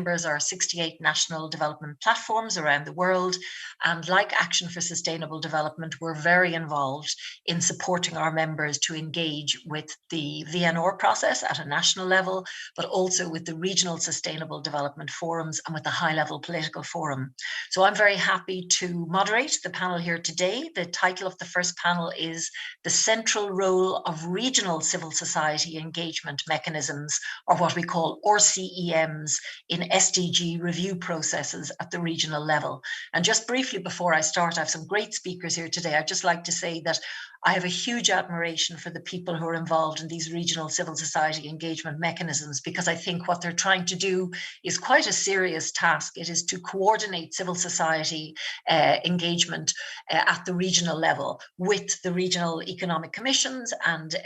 members are 68 national development platforms around the world. And like Action for Sustainable Development, we're very involved in supporting our members to engage with the VNR process at a national level, but also with the regional sustainable development forums and with the high-level political forum. So I'm very happy to moderate the panel here today. The title of the first panel is The Central Role of Regional Civil Society Engagement Mechanisms, or what we call RCEMs, in SDG review processes at the regional level. And just briefly before I start, I have some great speakers here today. I'd just like to say that I have a huge admiration for the people who are involved in these regional civil society engagement mechanisms, because I think what they're trying to do is quite a serious task. It is to coordinate civil society engagement at the regional level with the regional economic commissions and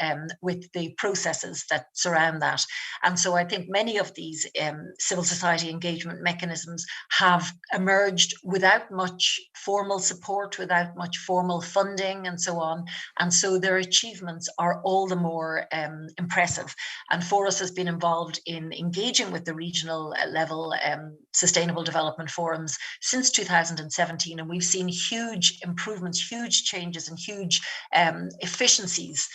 with the processes that surround that. And so I think many of these civil society engagement mechanisms have emerged without much formal support, without much formal funding and so on. And so their achievements are all the more impressive. And Forus has been involved in engaging with the regional level sustainable development forums since 2017. And we've seen huge improvements, huge changes and huge efficiencies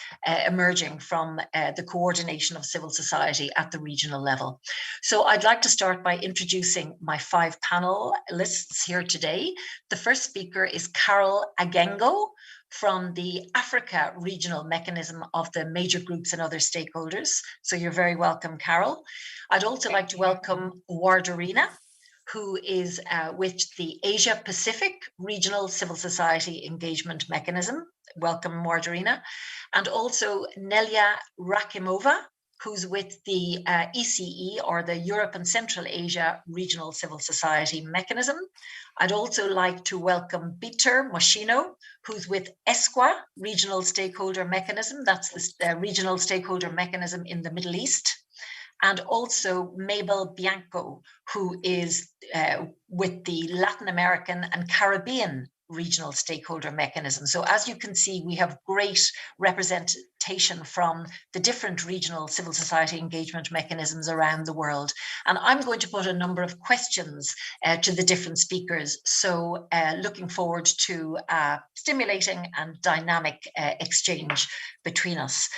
emerging from the coordination of civil society at the regional level. So I'd like to start by introducing my 5 panelists here today. The first speaker is Carol Agengo from the Africa Regional Mechanism of the Major Groups and Other Stakeholders. So you're very welcome, Carol. I'd also like to welcome Wardarina, who is with the Asia Pacific Regional Civil Society Engagement Mechanism. Welcome, Wardarina. And also Nelia Rakimova, who's with the ECE, or the Europe and Central Asia Regional Civil Society Mechanism. I'd also like to welcome Peter Moschino, who's with ESQA Regional Stakeholder Mechanism. That's the regional stakeholder mechanism in the Middle East. And also Mabel Bianco, who is with the Latin American and Caribbean Regional Stakeholder Mechanism. So as you can see, we have great representation from the different regional civil society engagement mechanisms around the world. And I'm going to put a number of questions to the different speakers. So looking forward to stimulating and dynamic exchange between us.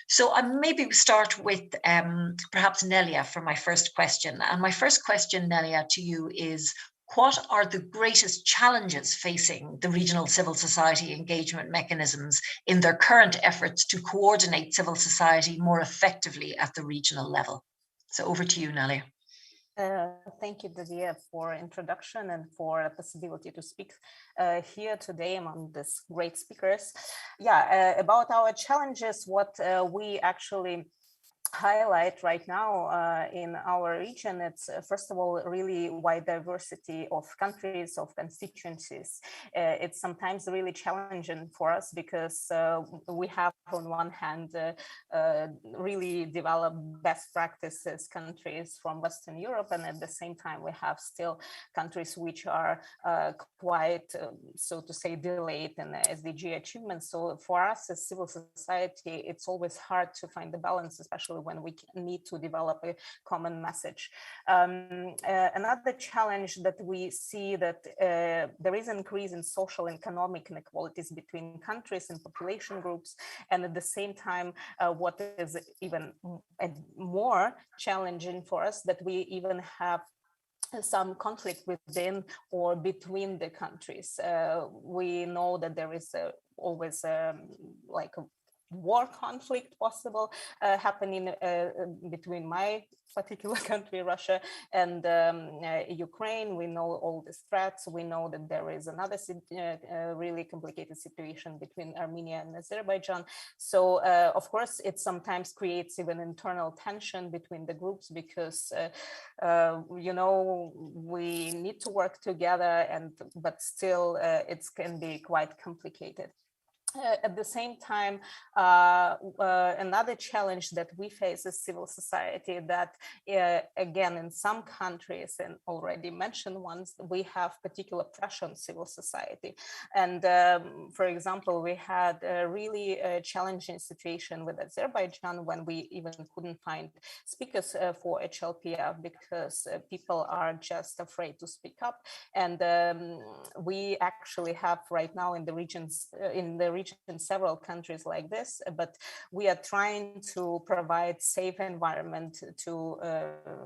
So I maybe start with perhaps Nelia for my first question. And my first question, Nelia, to you is, what are the greatest challenges facing the regional civil society engagement mechanisms in their current efforts to coordinate civil society more effectively at the regional level? So over to you, Nelia. Thank you, Didier, for introduction and for the possibility to speak here today among these great speakers. Yeah, about our challenges, what we actually highlight right now in our region, it's first of all really wide diversity of countries, of constituencies. It's sometimes really challenging for us because we have on one hand really developed best practices countries from Western Europe, and at the same time we have still countries which are quite so to say delayed in the SDG achievements. So for us as civil society, it's always hard to find the balance, especially when we need to develop a common message. Another challenge that we see that there is an increase in social and economic inequalities between countries and population groups, and at the same time what is even more challenging for us, that we even have some conflict within or between the countries. We know that there is always like a war conflict possible happening between my particular country, Russia, and Ukraine. We know all these threats. We know that there is another really complicated situation between Armenia and Azerbaijan. So of course, it sometimes creates even internal tension between the groups because you know, we need to work together, but still it can be quite complicated. At the same time, another challenge that we face as civil society that, again, in some countries, and already mentioned ones, we have particular pressure on civil society. And for example, we had a really challenging situation with Azerbaijan when we even couldn't find speakers for HLPF because people are just afraid to speak up. And we actually have right now in the regions, in several countries like this, but we are trying to provide safe environment to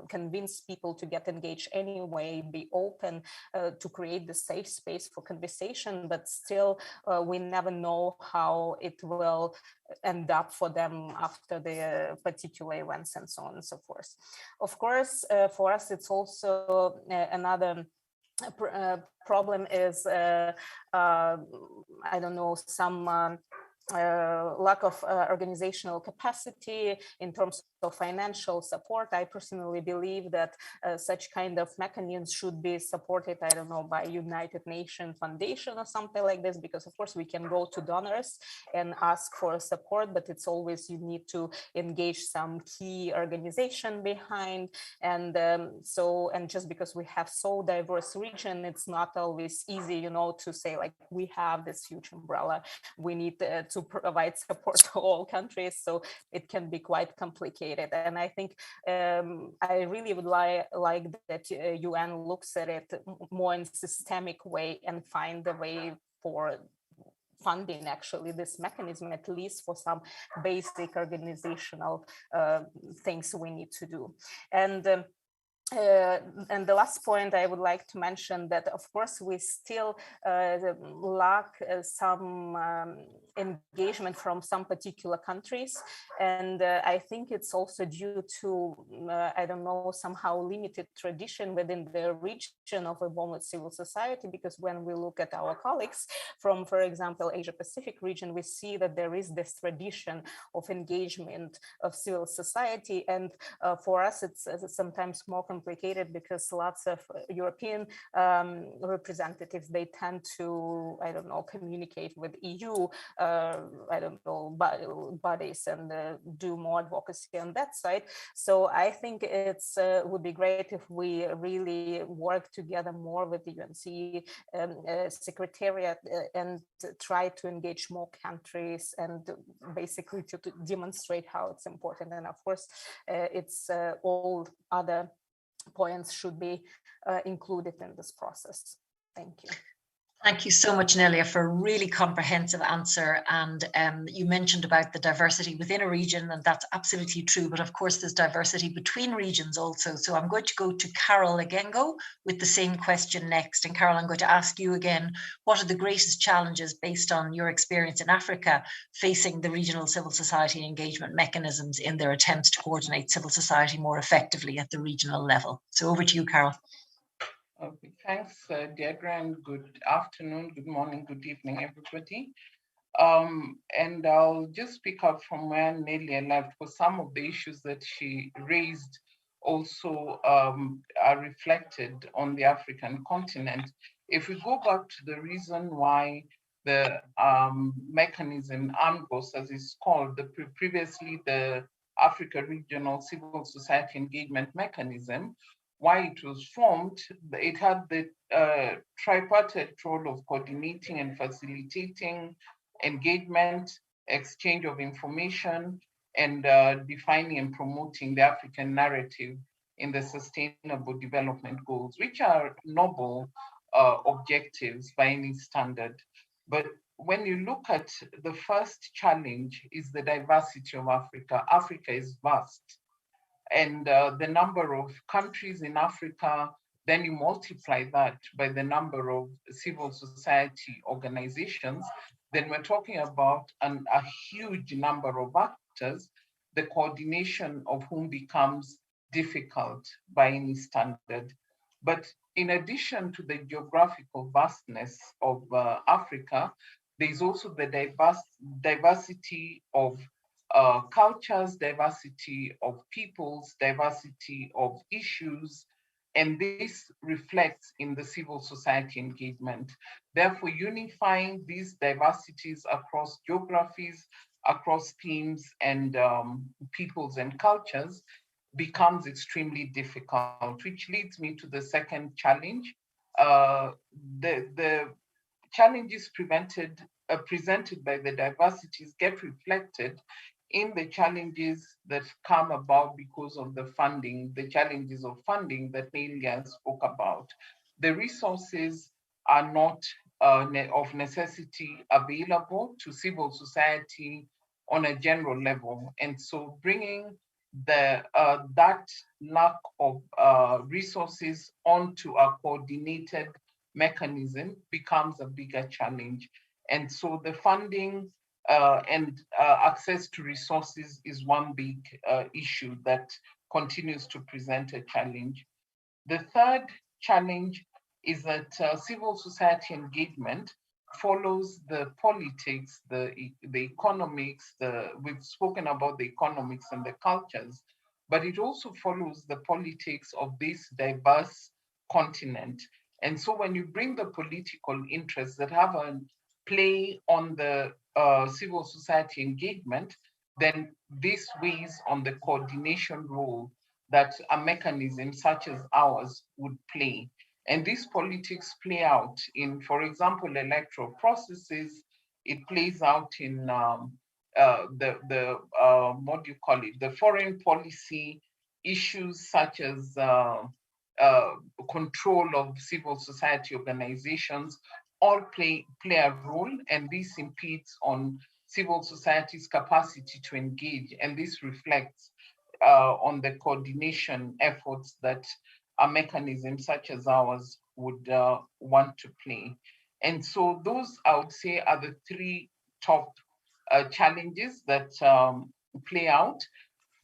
convince people to get engaged anyway, be open, to create the safe space for conversation, but still we never know how it will end up for them after the particular events and so on and so forth. Of course, for us, it's also another problem is, I don't know, some lack of organizational capacity in terms of financial support. I personally believe that such kind of mechanisms should be supported, I don't know, by United Nations Foundation or something like this, because of course we can go to donors and ask for support, but it's always, you need to engage some key organization behind. And and just because we have so diverse region, it's not always easy, you know, to say like, we have this huge umbrella, we need to provide support to all countries. So it can be quite complicated. And I think I really would like that UN looks at it more in a systemic way and find a way for funding actually this mechanism, at least for some basic organizational things we need to do. And the last point I would like to mention that, of course, we still lack some engagement from some particular countries. And I think it's also due to, I don't know, somehow limited tradition within the region of involvement with civil society, because when we look at our colleagues from, for example, Asia Pacific region, we see that there is this tradition of engagement of civil society. And for us, it's sometimes more complicated because lots of European representatives, they tend to, I don't know, communicate with EU, I don't know, bodies and do more advocacy on that side. So I think it's would be great if we really work together more with the UNC Secretariat and try to engage more countries and basically to demonstrate how it's important. And of course, it's all other points should be included in this process. Thank you. Thank you so much, Nelia, for a really comprehensive answer. And you mentioned about the diversity within a region, and that's absolutely true. But of course, there's diversity between regions also. So I'm going to go to Carol Agengo with the same question next. And Carol, I'm going to ask you again, what are the greatest challenges based on your experience in Africa facing the regional civil society engagement mechanisms in their attempts to coordinate civil society more effectively at the regional level? So over to you, Carol. Okay, thanks, Deirdre, and good afternoon, good morning, good evening, everybody. And I'll just pick up from where Nelia left, for some of the issues that she raised also are reflected on the African continent. If we go back to the reason why the mechanism, AMGOS, as it's called, previously the Africa Regional Civil Society Engagement Mechanism, why it was formed, it had the tripartite role of coordinating and facilitating engagement, exchange of information, and defining and promoting the African narrative in the Sustainable Development Goals, which are noble objectives by any standard. But when you look at the first challenge is the diversity of Africa. Africa is vast. And the number of countries in Africa, then you multiply that by the number of civil society organizations, then we're talking about a huge number of actors, the coordination of whom becomes difficult by any standard. But in addition to the geographical vastness of Africa, there's also the diversity of cultures, diversity of peoples, diversity of issues, And this reflects in the civil society engagement. Therefore, unifying these diversities across geographies, across themes and peoples and cultures becomes extremely difficult, which leads me to the second challenge. The challenges presented by the diversities get reflected in the challenges that come about because of the funding, the challenges of funding that Nelia spoke about. The resources are not of necessity available to civil society on a general level. And so bringing that lack of resources onto a coordinated mechanism becomes a bigger challenge. And so the funding and access to resources is one big issue that continues to present a challenge. The third challenge is that civil society engagement follows the politics, the economics, we've spoken about the economics and the cultures, but it also follows the politics of this diverse continent. And so when you bring the political interests that have a play on the civil society engagement, then this weighs on the coordination role that a mechanism such as ours would play. And these politics play out in, for example, electoral processes. It plays out in what do you call it, the foreign policy issues such as control of civil society organizations all play a role, and this impedes on civil society's capacity to engage. And this reflects on the coordination efforts that a mechanism such as ours would want to play. And so those, I would say, are the three top challenges that play out.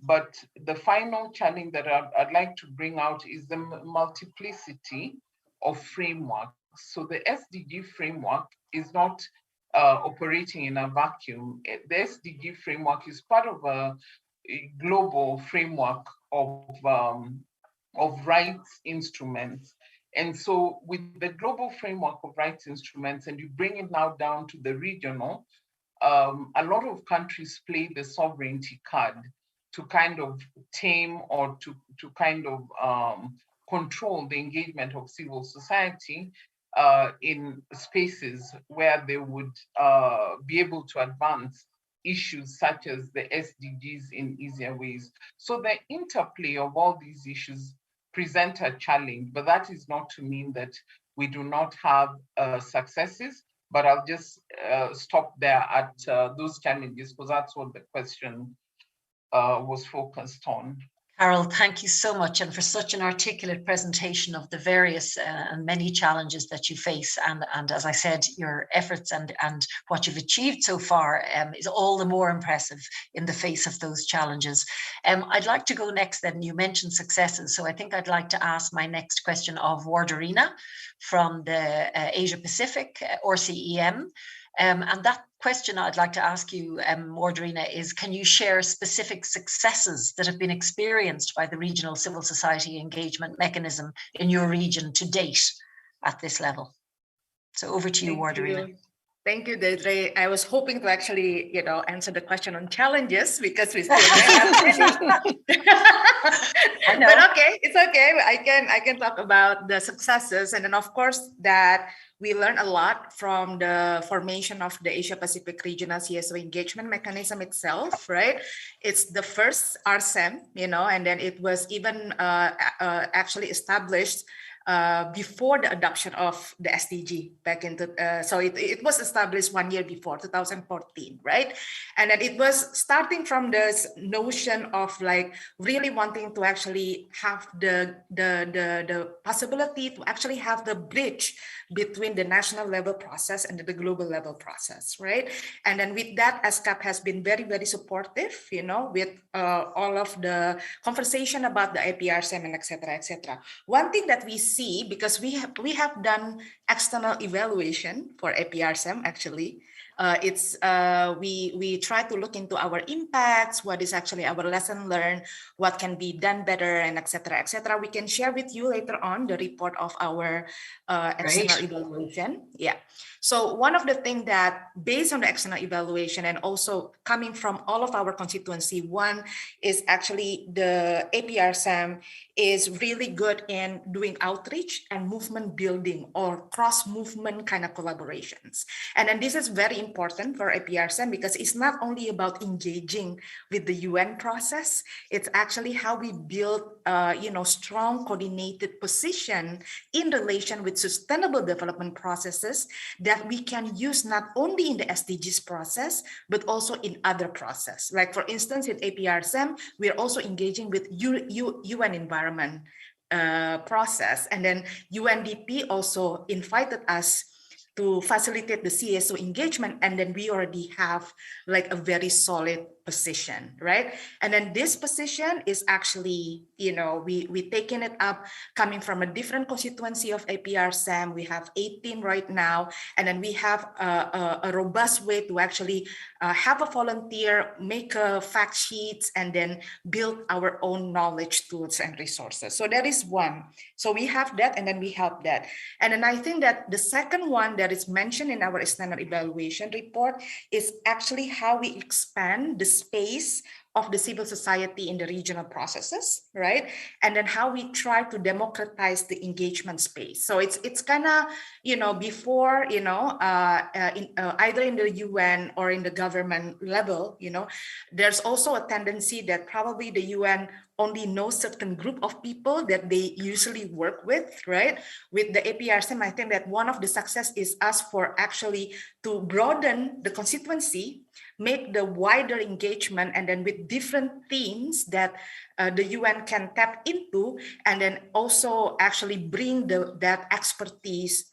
But the final challenge that I'd like to bring out is the multiplicity of frameworks. So the SDG framework is not operating in a vacuum. The SDG framework is part of a global framework of rights instruments. And so with the global framework of rights instruments, and you bring it now down to the regional, a lot of countries play the sovereignty card to kind of tame or to kind of control the engagement of civil society in spaces where they would be able to advance issues such as the SDGs in easier ways. So the interplay of all these issues present a challenge, but that is not to mean that we do not have successes, but I'll just stop there at those challenges because that's what the question was focused on. Carol, thank you so much, and for such an articulate presentation of the various and many challenges that you face. And as I said, your efforts and what you've achieved so far is all the more impressive in the face of those challenges. I'd like to go next then. You mentioned successes, so I think I'd like to ask my next question of Wardarina from the Asia Pacific, or CEM. And that question I'd like to ask you, Wardarina, is can you share specific successes that have been experienced by the regional civil society engagement mechanism in your region to date at this level? So over to you, Wardarina. Thank you, Deidre. I was hoping to actually, answer the question on challenges because we still have But okay, it's okay. I can talk about the successes, and then of course that we learned a lot from the formation of the Asia Pacific Regional CSO Engagement Mechanism itself, right? It's the first RCEM, and then it was even actually established before the adoption of the SDG back into, so it was established 1 year before, 2014, right? And then it was starting from this notion of like really wanting to actually have the possibility to actually have the bridge between the national level process and the global level process, right? And then with that, ASCAP has been very, very supportive, with all of the conversation about the IPRCM and et cetera, et cetera. One thing that we see, because we have done external evaluation for IPRCM actually, We try to look into our impacts, what is actually our lesson learned, what can be done better, and etc. etc. We can share with you later on the report of our external evaluation. Yeah. So one of the things that based on the external evaluation and also coming from all of our constituency, one is actually the APRSM is really good in doing outreach and movement building or cross-movement kind of collaborations. And then this is very important for APRSM because it's not only about engaging with the UN process, it's actually how we build strong coordinated position in relation with sustainable development processes that we can use not only in the SDGs process, but also in other processes. Like for instance, in APRSM, we are also engaging with UN environment process. And then UNDP also invited us to facilitate the CSO engagement. And then we already have like a very solid position, right? And then this position is actually, we taking it up coming from a different constituency of APRSM. We have 18 right now. And then we have a robust way to actually have a volunteer, make fact sheets, and then build our own knowledge, tools, and resources. So that is one. So we have that, and then we help that. And then I think that the second one that is mentioned in our external evaluation report is actually how we expand the space of the civil society in the regional processes, right? And then how we try to democratize the engagement space. So it's kind of, before, either in the UN or in the government level, there's also a tendency that probably the UN only knows certain group of people that they usually work with, right? With the APRSM, I think that one of the success is us for actually to broaden the constituency, make the wider engagement, and then with different themes that the UN can tap into, and then also actually bring that expertise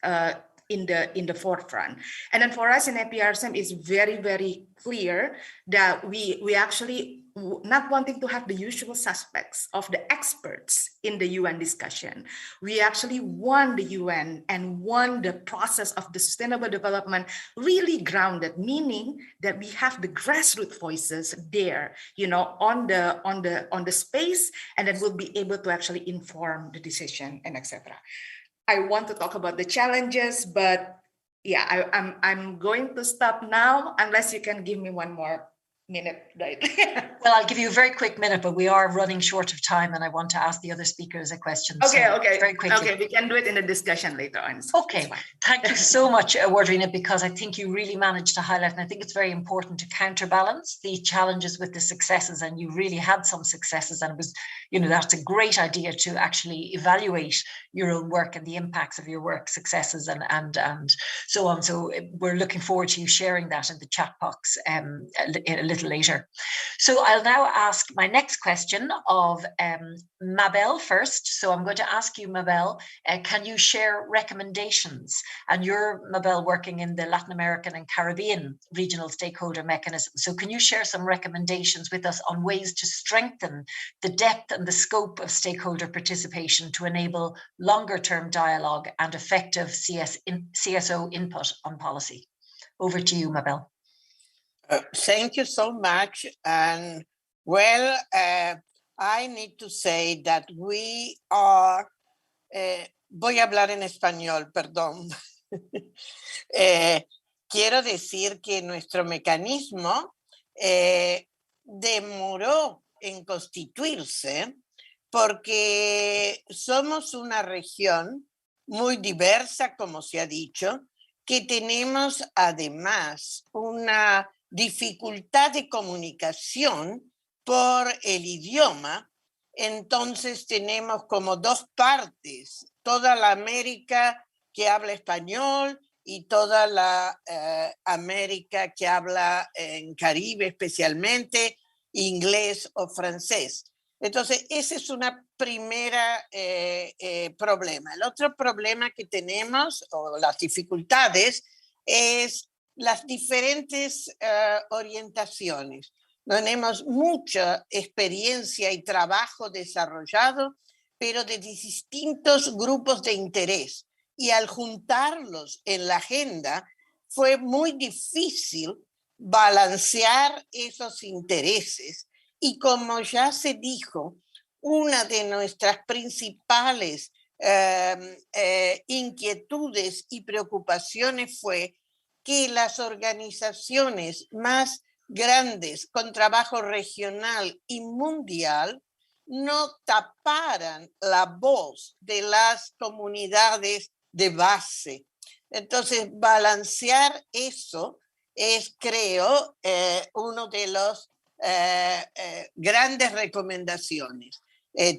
in the forefront. And then for us in APRSM, it's very, very clear that we actually not wanting to have the usual suspects of the experts in the UN discussion. We actually want the UN and want the process of the sustainable development really grounded, meaning that we have the grassroots voices there, on the space, and then we'll be able to actually inform the decision and etc. I want to talk about the challenges, but yeah, I'm going to stop now unless you can give me one more minute, right? Well, I'll give you a very quick minute, but we are running short of time and I want to ask the other speakers a question. Okay, so okay. Very quickly. Okay, we can do it in the discussion later on. Okay, thank you so much, Wardrina, because I think you really managed to highlight, and I think it's very important to counterbalance the challenges with the successes, and you really had some successes, and it was, that's a great idea to actually evaluate your own work and the impacts of your work, successes and so on. So we're looking forward to you sharing that in the chat box a little later. So I'll now ask my next question of Mabel first. So I'm going to ask you, Mabel, can you share recommendations? And you're, Mabel, working in the Latin American and Caribbean regional stakeholder mechanism. So can you share some recommendations with us on ways to strengthen the depth and the scope of stakeholder participation to enable longer-term dialogue and effective CSO input on policy? Over to you, Mabel. Thank you so much. And well, I need to say that we are, voy a hablar en español, perdón. Quiero decir que nuestro mecanismo demoró en constituirse porque somos una región muy diversa, como se ha dicho, que tenemos además una dificultad de comunicación por el idioma. Entonces tenemos como dos partes, toda la América que habla español y toda la América que habla en Caribe especialmente inglés o francés. Entonces ese es una primera problema. El otro problema que tenemos, o las dificultades, es las diferentes orientaciones. Tenemos mucha experiencia y trabajo desarrollado, pero de distintos grupos de interés. Y al juntarlos en la agenda, fue muy difícil balancear esos intereses. Y como ya se dijo, una de nuestras principales inquietudes y preocupaciones fue que las organizaciones más grandes con trabajo regional y mundial no taparan la voz de las comunidades de base. Entonces, balancear eso es, creo, uno de los grandes recomendaciones.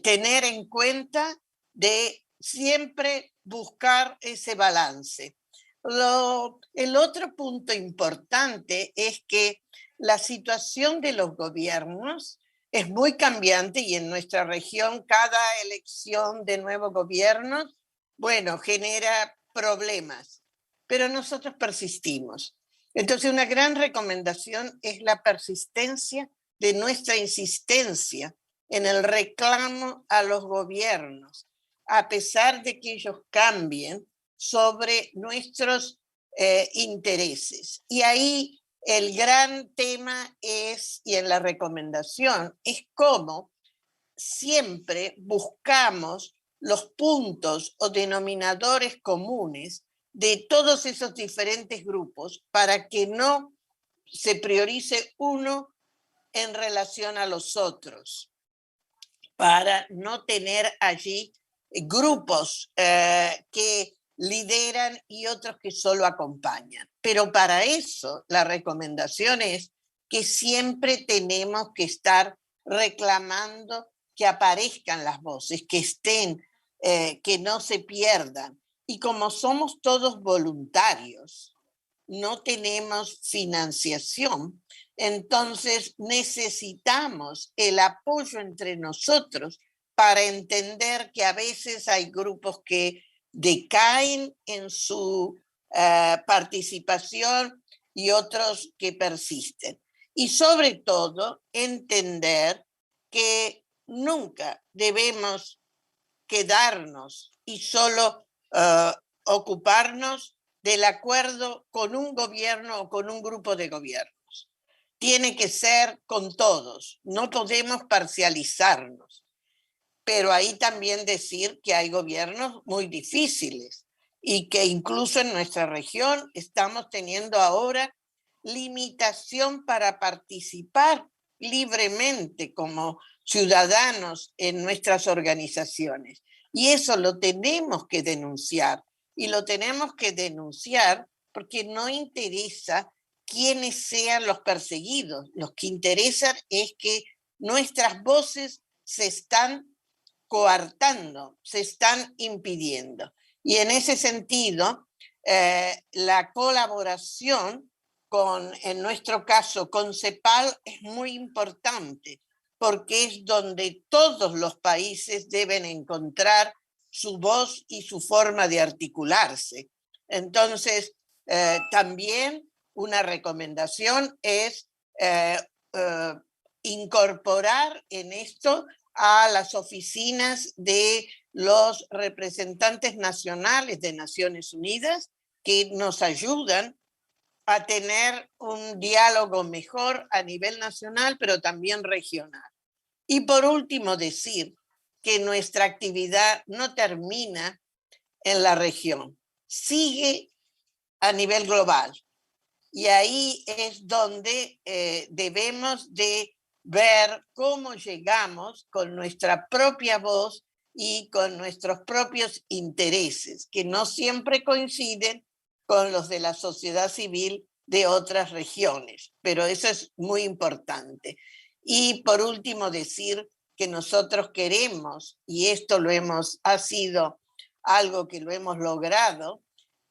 Tener en cuenta de siempre buscar ese balance. El otro punto importante es que la situación de los gobiernos es muy cambiante y en nuestra región cada elección de nuevos gobiernos, bueno, genera problemas, pero nosotros persistimos. Entonces, una gran recomendación es la persistencia de nuestra insistencia en el reclamo a los gobiernos, a pesar de que ellos cambien sobre nuestros intereses. Y ahí el gran tema es, y en la recomendación, es cómo siempre buscamos los puntos o denominadores comunes de todos esos diferentes grupos para que no se priorice uno en relación a los otros, para no tener allí grupos que lideran y otros que solo acompañan. Pero para eso la recomendación es que siempre tenemos que estar reclamando que aparezcan las voces, que estén, que no se pierdan. Y como somos todos voluntarios, no tenemos financiación, entonces necesitamos el apoyo entre nosotros para entender que a veces hay grupos que decaen en su participación y otros que persisten. Y sobre todo, entender que nunca debemos quedarnos y solo ocuparnos del acuerdo con un gobierno o con un grupo de gobiernos. Tiene que ser con todos, no podemos parcializarnos. Pero ahí también decir que hay gobiernos muy difíciles y que incluso en nuestra región estamos teniendo ahora limitación para participar libremente como ciudadanos en nuestras organizaciones. Y eso lo tenemos que denunciar. Y lo tenemos que denunciar porque no interesa quiénes sean los perseguidos. Lo que interesa es que nuestras voces se están coartando, se están impidiendo. Y en ese sentido, la colaboración con, en nuestro caso, con CEPAL es muy importante porque es donde todos los países deben encontrar su voz y su forma de articularse. Entonces, también una recomendación es incorporar en esto a las oficinas de los representantes nacionales de Naciones Unidas que nos ayudan a tener un diálogo mejor a nivel nacional, pero también regional. Y por último, decir que nuestra actividad no termina en la región, sigue a nivel global. Y ahí es donde debemos de ver cómo llegamos con nuestra propia voz y con nuestros propios intereses, que no siempre coinciden con los de la sociedad civil de otras regiones, pero eso es muy importante. Y por último decir que nosotros queremos, y esto ha sido algo que lo hemos logrado,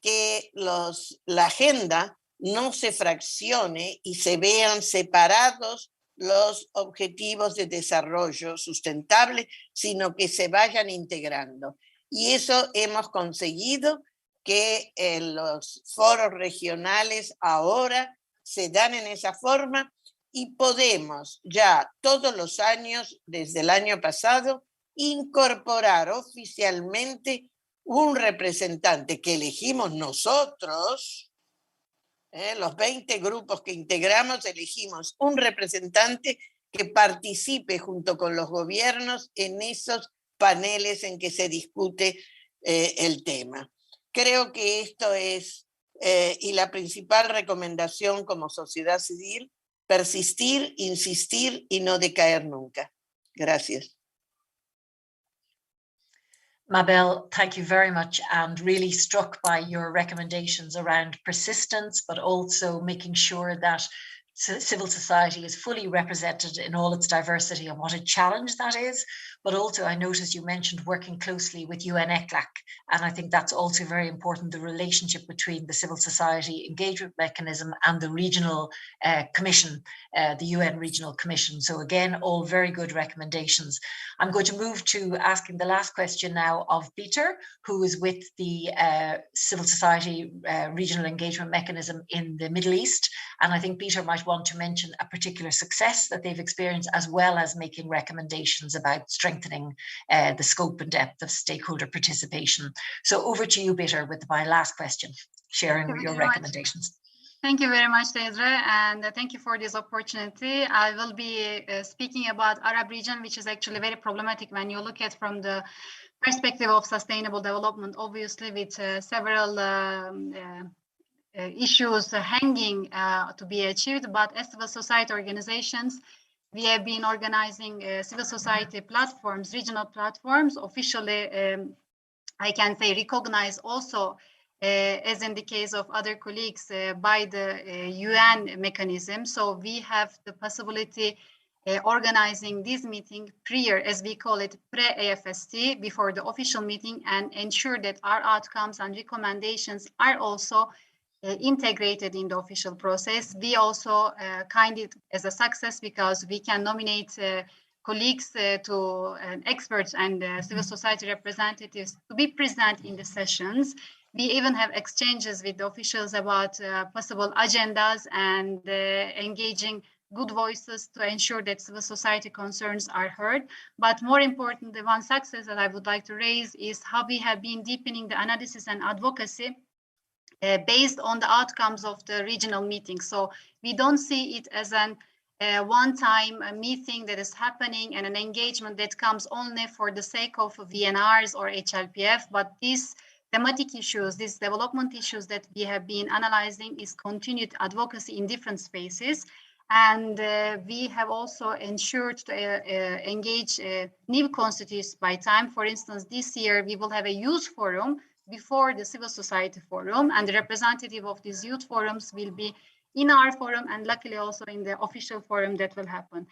que la agenda no se fraccione y se vean separados los objetivos de desarrollo sustentable, sino que se vayan integrando. Y eso hemos conseguido que los foros regionales ahora se dan en esa forma y podemos ya todos los años, desde el año pasado, incorporar oficialmente un representante que elegimos nosotros Los 20 grupos que integramos elegimos un representante que participe junto con los gobiernos en esos paneles en que se discute el tema. Creo que esto es, y la principal recomendación como sociedad civil, persistir, insistir y no decaer nunca. Gracias. Mabel, thank you very much, and really struck by your recommendations around persistence, but also making sure that civil society is fully represented in all its diversity and what a challenge that is. But also I noticed you mentioned working closely with UN ECLAC, and I think that's also very important, the relationship between the civil society engagement mechanism and the regional commission, the UN Regional Commission. So again, all very good recommendations. I'm going to move to asking the last question now of Peter, who is with the civil society regional engagement mechanism in the Middle East. And I think Peter might want to mention a particular success that they've experienced, as well as making recommendations about strengthening the scope and depth of stakeholder participation. So over to you, Peter, with my last question, sharing your recommendations. Thank you very much, Deidre, and thank you for this opportunity. I will be speaking about Arab region, which is actually very problematic when you look at from the perspective of sustainable development, obviously with several issues hanging to be achieved. But as civil society organizations, we have been organizing civil society platforms, regional platforms, officially, I can say, recognized also, as in the case of other colleagues, by the UN mechanism. So we have the possibility organizing this meeting prior, as we call it, pre-AFST, before the official meeting, and ensure that our outcomes and recommendations are also integrated in the official process. We also kind it as a success because we can nominate colleagues to experts and civil society representatives to be present in the sessions. We even have exchanges with the officials about possible agendas and engaging good voices to ensure that civil society concerns are heard. But more important, the one success that I would like to raise is how we have been deepening the analysis and advocacy based on the outcomes of the regional meetings. So we don't see it as an one-time meeting that is happening and an engagement that comes only for the sake of VNRs or HLPF, but these thematic issues, these development issues that we have been analyzing is continued advocacy in different spaces. And we have also ensured to engage new constituents by time. For instance, this year we will have a youth forum before the civil society forum, and the representative of these youth forums will be in our forum and luckily also in the official forum that will happen.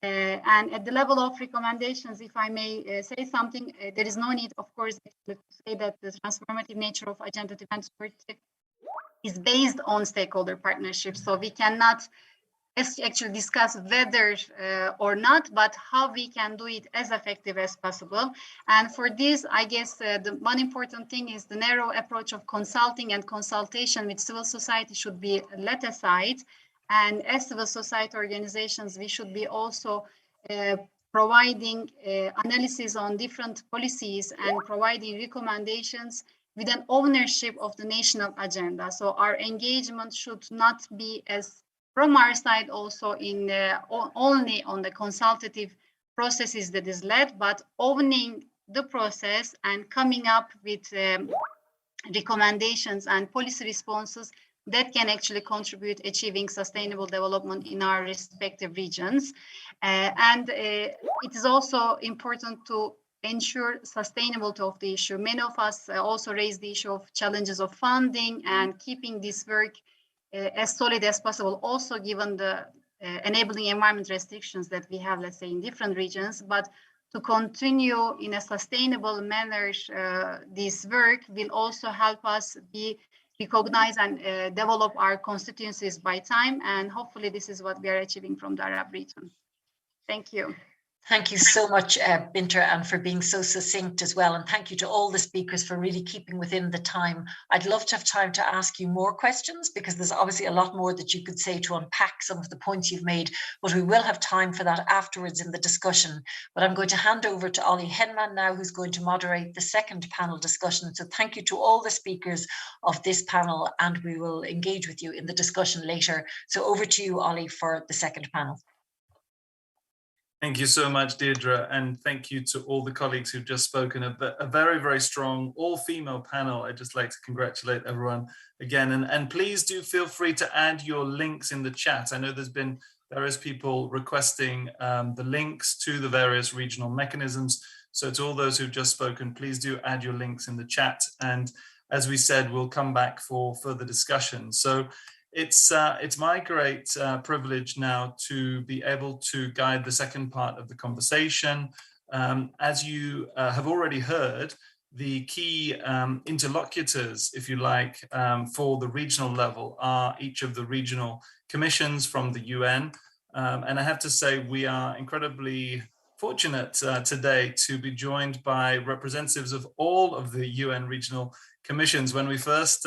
And at the level of recommendations, if I may say something, there is no need, of course, to say that the transformative nature of Agenda 2030 is based on stakeholder partnerships. So we cannot actually discuss whether or not, but how we can do it as effective as possible. And for this, I guess the one important thing is the narrow approach of consulting and consultation with civil society should be let aside. And as civil society organizations, we should be also providing analysis on different policies and providing recommendations with an ownership of the national agenda. So our engagement should not be as from our side also in only on the consultative processes that is led, but owning the process and coming up with recommendations and policy responses that can actually contribute achieving sustainable development in our respective regions. And it is also important to ensure sustainability of the issue. Many of us also raised the issue of challenges of funding and keeping this work as solid as possible, also given the enabling environment restrictions that we have, let's say, in different regions. But to continue in a sustainable manner, this work will also help us be recognized and develop our constituencies by time. And hopefully this is what we are achieving from the Arab region. Thank you. Thank you so much, Binter, and for being so succinct as well. And thank you to all the speakers for really keeping within the time. I'd love to have time to ask you more questions, because there's obviously a lot more that you could say to unpack some of the points you've made, but we will have time for that afterwards in the discussion. But I'm going to hand over to Ollie Henman now, who's going to moderate the second panel discussion. So thank you to all the speakers of this panel, and we will engage with you in the discussion later. So over to you, Ollie, for the second panel. Thank you so much, Deirdre, and thank you to all the colleagues who've just spoken. A very, very strong all-female panel. I'd just like to congratulate everyone again. And please do feel free to add your links in the chat. I know there's been various people requesting the links to the various regional mechanisms. So to all those who've just spoken, please do add your links in the chat. And as we said, we'll come back for further discussion. So it's my great privilege now to be able to guide the second part of the conversation. As you have already heard, the key interlocutors, if you like, for the regional level are each of the regional commissions from the UN. And I have to say, we are incredibly fortunate today to be joined by representatives of all of the UN regional commissions. When we first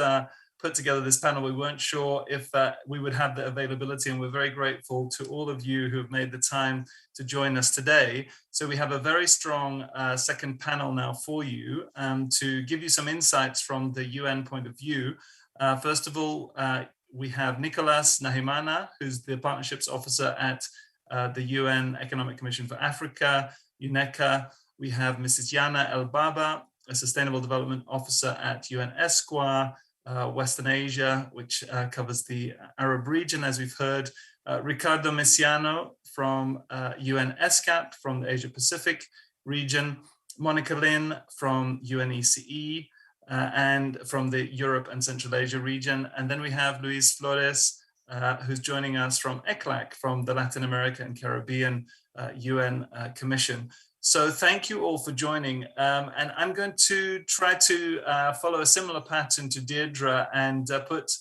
put together this panel, we weren't sure if we would have the availability, and we're very grateful to all of you who have made the time to join us today. So we have a very strong second panel now for you to give you some insights from the UN point of view. First of all, we have Nicolas Nahimana, who's the Partnerships Officer at the UN Economic Commission for Africa, UNECA. We have Mrs. Yana El Baba, a Sustainable Development Officer at UN Esquire, Western Asia, which covers the Arab region, as we've heard. Ricardo Messiano from UN ESCAP, from the Asia Pacific region. Monica Lin from UNECE, and from the Europe and Central Asia region. And then we have Luis Flores, who's joining us from ECLAC, from the Latin America and Caribbean UN Commission. So thank you all for joining. And I'm going to try to follow a similar pattern to Deirdre and put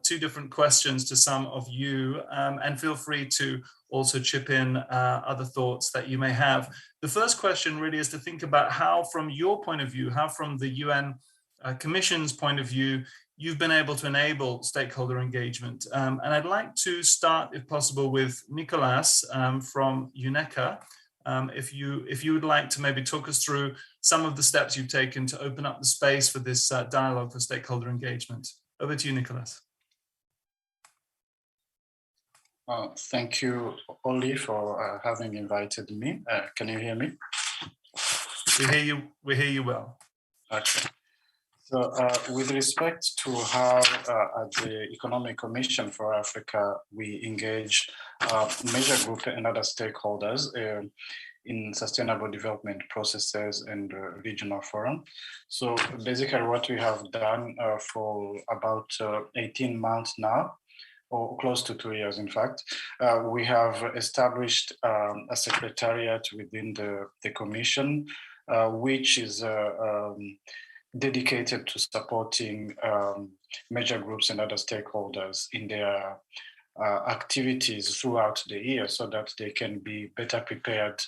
two different questions to some of you, and feel free to also chip in other thoughts that you may have. The first question really is to think about how, from your point of view, how from the UN Commission's point of view, you've been able to enable stakeholder engagement. And I'd like to start, if possible, with Nicolas from UNECA. If you would like to maybe talk us through some of the steps you've taken to open up the space for this dialogue for stakeholder engagement. Over to you, Nicolas. Thank you, Ollie, for having invited me. Can you hear me? We hear you well. Okay. So with respect to how at the Economic Commission for Africa, we engage major group and other stakeholders in sustainable development processes and regional forum. So basically what we have done for about 18 months now, or close to 2 years, in fact, we have established a secretariat within the Commission, which is dedicated to supporting major groups and other stakeholders in their activities throughout the year, so that they can be better prepared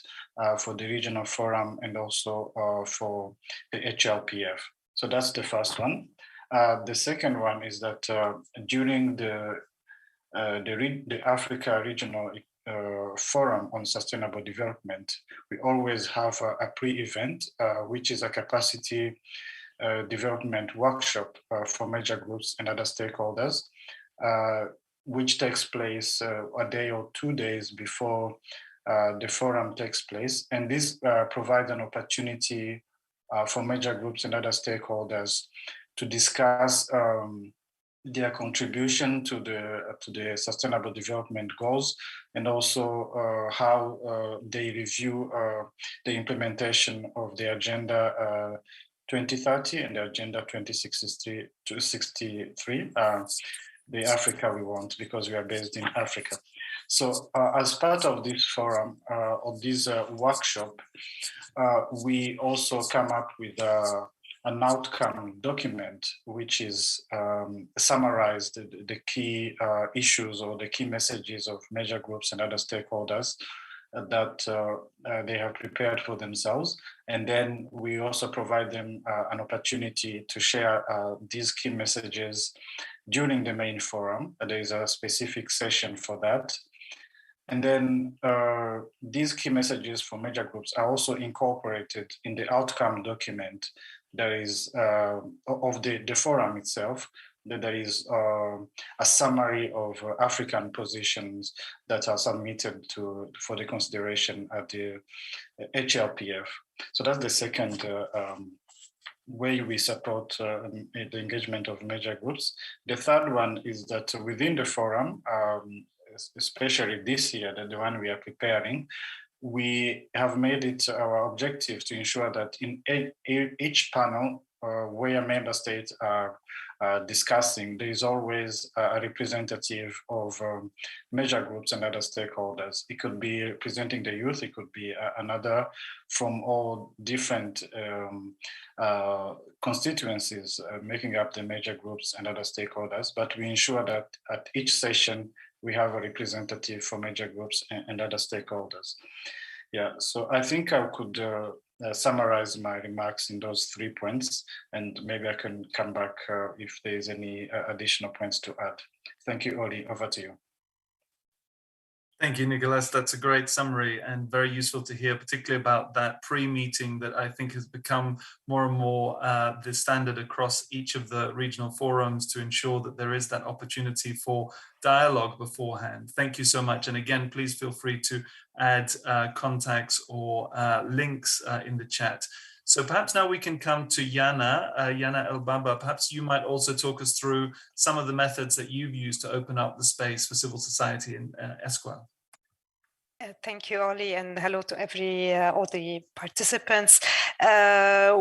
for the regional forum and also for the HLPF. So that's the first one. The second one is that during the Africa Regional Forum on Sustainable Development, we always have a pre-event, which is a capacity development workshop for major groups and other stakeholders, which takes place a day or 2 days before the forum takes place. And this provides an opportunity for major groups and other stakeholders to discuss their contribution to the sustainable development goals, and also how they review the implementation of the Agenda 2030 and the Agenda 2063 to 63, the Africa we want, because we are based in Africa. So as part of this forum, of this workshop, we also come up with an outcome document, which is summarized the key issues or the key messages of major groups and other stakeholders that they have prepared for themselves. And then we also provide them an opportunity to share these key messages during the main forum. There is a specific session for that. And then these key messages for major groups are also incorporated in the outcome document that is of the forum itself. There is a summary of African positions that are submitted for the consideration at the HLPF. So that's the second way we support the engagement of major groups. The third one is that within the forum, especially this year, the one we are preparing, we have made it our objective to ensure that in each panel where member states are discussing, there is always a representative of major groups and other stakeholders. It could be representing the youth, it could be another from all different constituencies making up the major groups and other stakeholders, but we ensure that at each session, we have a representative for major groups and other stakeholders. Yeah, so I think I could summarize my remarks in those 3 points, and maybe I can come back if there's any additional points to add. Thank you, Oli, over to you. Thank you, Nicolas. That's a great summary and very useful to hear, particularly about that pre-meeting that I think has become more and more the standard across each of the regional forums to ensure that there is that opportunity for dialogue beforehand. Thank you so much. And again, please feel free to add contacts or links in the chat. So perhaps now we can come to Yana, Yana Elbaba. Perhaps you might also talk us through some of the methods that you've used to open up the space for civil society in Esquel. Thank you, Oli, and hello to all the participants. There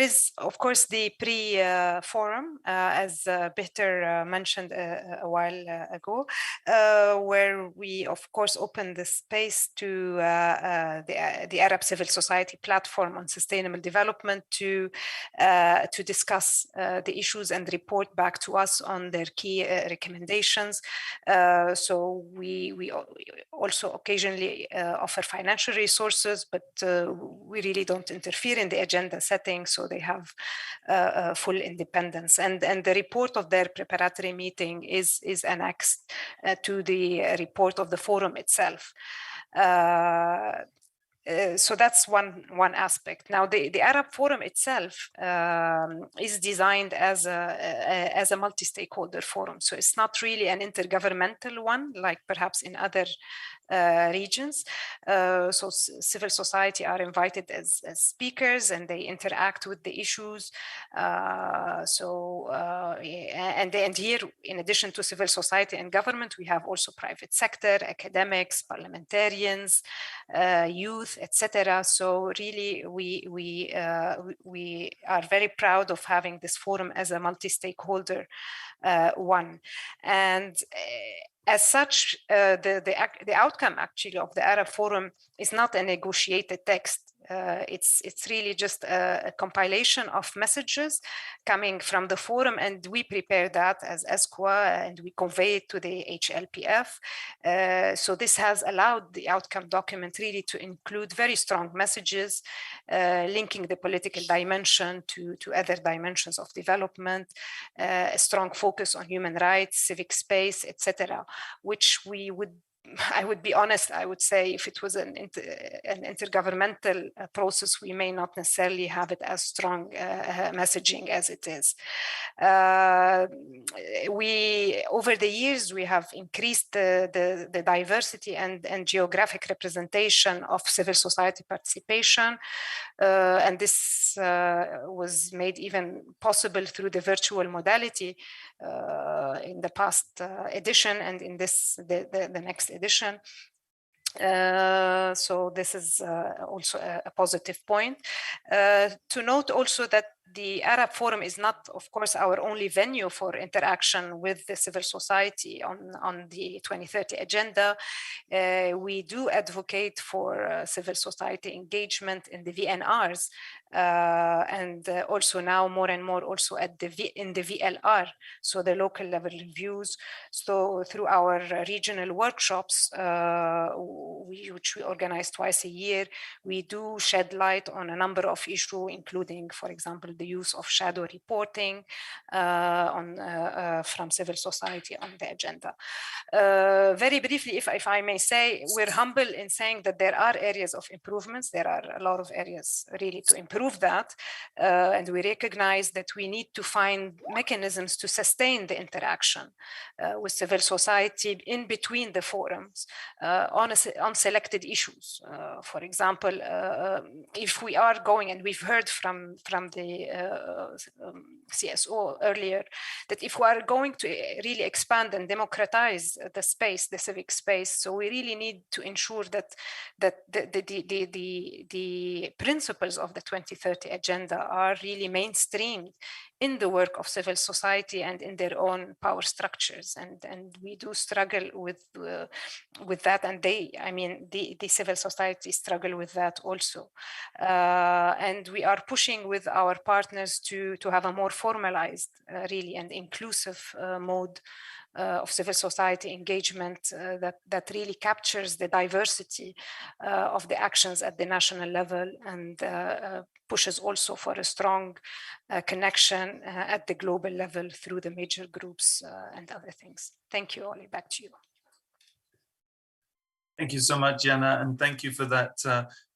is, of course, the pre-forum, as Peter mentioned a while ago, where we, of course, open the space to the Arab Civil Society Platform on Sustainable Development to discuss the issues and report back to us on their key recommendations. So we also occasionally offer financial resources, but we really don't interfere in the agenda setting, so they have full independence. And the report of their preparatory meeting is annexed to the report of the forum itself. So that's one aspect. Now, the Arab Forum itself is designed as a multi-stakeholder forum. So it's not really an intergovernmental one, like perhaps in other regions. So civil society are invited as speakers, and they interact with the issues. And here, in addition to civil society and government, we have also private sector, academics, parliamentarians, youth, etc. So really, we are very proud of having this forum as a multi-stakeholder one. And as such, the outcome actually of the Arab Forum is not a negotiated text. It's really just a compilation of messages coming from the forum, and we prepare that as ESQA and we convey it to the HLPF. So this has allowed the outcome document really to include very strong messages linking the political dimension to other dimensions of development, a strong focus on human rights, civic space, etc., which I would be honest, I would say if it was an intergovernmental process, we may not necessarily have it as strong messaging as it is. Over the years, we have increased the diversity and geographic representation of civil society participation. And this was made even possible through the virtual modality in the past edition and in the next edition. So this is also a positive point. To note also that the Arab Forum is not, of course, our only venue for interaction with the civil society on the 2030 agenda. We do advocate for civil society engagement in the VNRs, and also now more and more also at in the VLR, so the local level reviews. So through our regional workshops, which we organize twice a year, we do shed light on a number of issues, including, for example, the use of shadow reporting from civil society on the agenda. Very briefly, if I may say, we're humble in saying that there are areas of improvements. There are a lot of areas really to improve that. And we recognize that we need to find mechanisms to sustain the interaction with civil society in between the forums on selected issues. For example, if we are going, and we've heard from the CSO earlier, that if we are going to really expand and democratize the space, the civic space, so we really need to ensure that the principles of the 2030 agenda are really mainstreamed in the work of civil society and in their own power structures, and we do struggle with that, and the civil society struggle with that also, and we are pushing with our partners to have a more formalized, really, and inclusive mode of civil society engagement that really captures the diversity of the actions at the national level, and pushes also for a strong connection at the global level through the major groups and other things. Thank you, Oli. Back to you. Thank you so much, Joanna, and thank you for that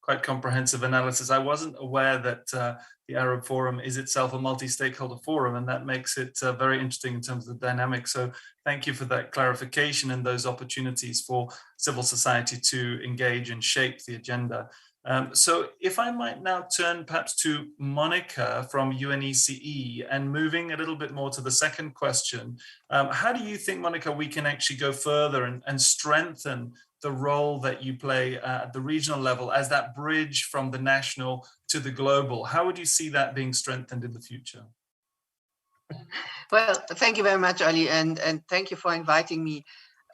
quite comprehensive analysis. I wasn't aware that the Arab Forum is itself a multi-stakeholder forum, and that makes it very interesting in terms of the dynamics. So thank you for that clarification and those opportunities for civil society to engage and shape the agenda. So if I might now turn perhaps to Monica from UNECE, and moving a little bit more to the second question, how do you think, Monica, we can actually go further and strengthen the role that you play at the regional level as that bridge from the national to the global? How would you see that being strengthened in the future? Well, thank you very much, Ali, and thank you for inviting me.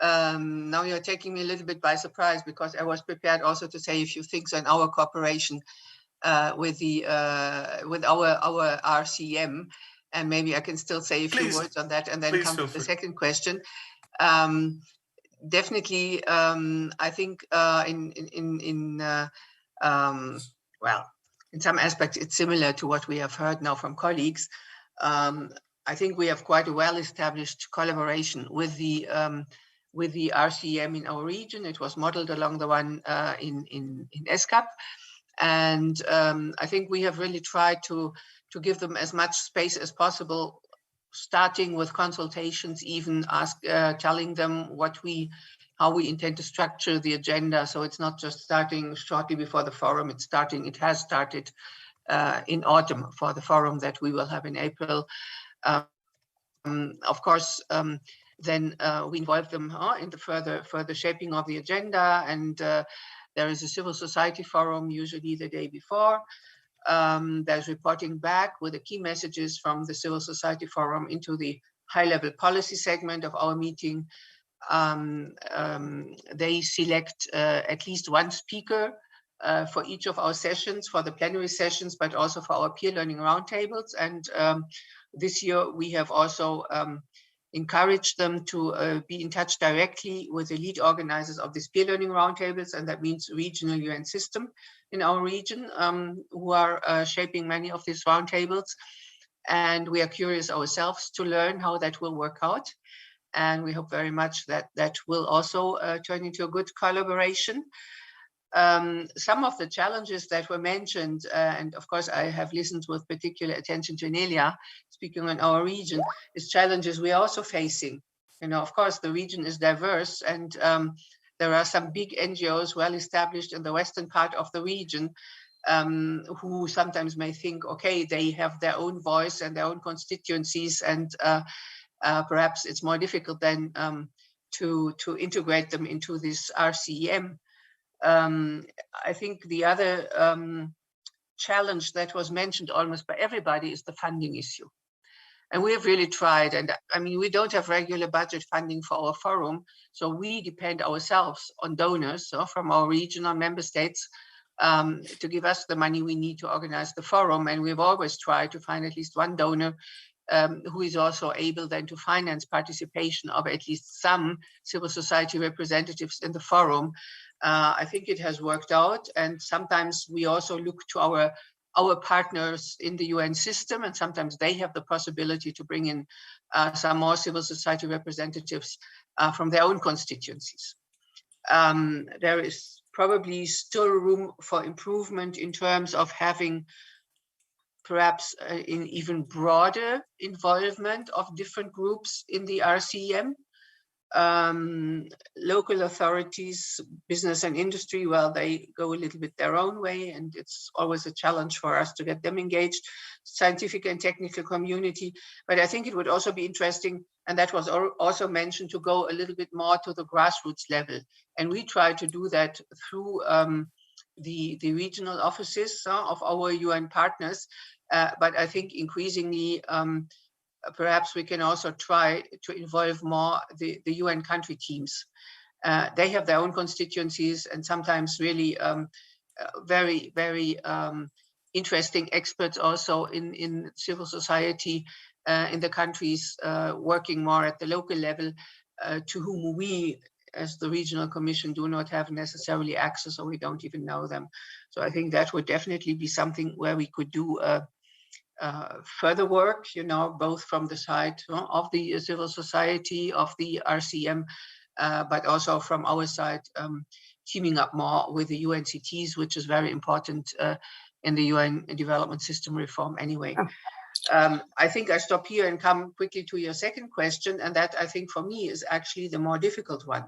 Now you're taking me a little bit by surprise, because I was prepared also to say a few things on our cooperation with our RCM, and maybe I can still say a few words on that, and then come to the second question. Definitely, I think in some aspects it's similar to what we have heard now from colleagues. I think we have quite a well-established collaboration with the RCM in our region. It was modeled along the one in ESCAP, and I think we have really tried to give them as much space as possible, starting with consultations, even telling them how we intend to structure the agenda. So it's not just starting shortly before the forum, it has started in autumn for the forum that we will have in April. Of course, then we involve them in the further shaping of the agenda, and there is a civil society forum usually the day before. There's reporting back with the key messages from the civil society forum into the high-level policy segment of our meeting. They select at least one speaker for each of our sessions, for the plenary sessions, but also for our peer learning roundtables. And this year we have also encouraged them to be in touch directly with the lead organizers of these peer learning roundtables, and that means regional UN system in our region, who are shaping many of these roundtables. And we are curious ourselves to learn how that will work out. And we hope very much that that will also turn into a good collaboration. Some of the challenges that were mentioned, and of course I have listened with particular attention to Nelia speaking on our region, is challenges we are also facing. You know, of course the region is diverse, and there are some big NGOs well established in the western part of the region, who sometimes may think, okay, they have their own voice and their own constituencies, and perhaps it's more difficult then to integrate them into this RCEM. I think the other challenge that was mentioned almost by everybody is the funding issue. And we have really tried, and I mean, we don't have regular budget funding for our forum, so we depend ourselves on donors, so from our regional member states, to give us the money we need to organize the forum. And we've always tried to find at least one donor who is also able then to finance participation of at least some civil society representatives in the forum. I think it has worked out, and sometimes we also look to our partners in the UN system, and sometimes they have the possibility to bring in some more civil society representatives from their own constituencies. There is probably still room for improvement in terms of having perhaps an even broader involvement of different groups in the RCEM. Local authorities, business and industry, well, they go a little bit their own way, and it's always a challenge for us to get them engaged, scientific and technical community. But I think it would also be interesting, and that was also mentioned, to go a little bit more to the grassroots level. And we try to do that through the regional offices of our UN partners. But I think increasingly, perhaps we can also try to involve more the UN country teams. They have their own constituencies, and sometimes really very, very interesting experts also in civil society in the countries working more at the local level, to whom we, as the regional commission, do not have necessarily access, or we don't even know them. So I think that would definitely be something where we could do further work, you know, both from the side of the civil society, of the RCM, but also from our side, teaming up more with the UNCTs, which is very important in the UN development system reform anyway. I think I stop here and come quickly to your second question, and that, I think, for me is actually the more difficult one.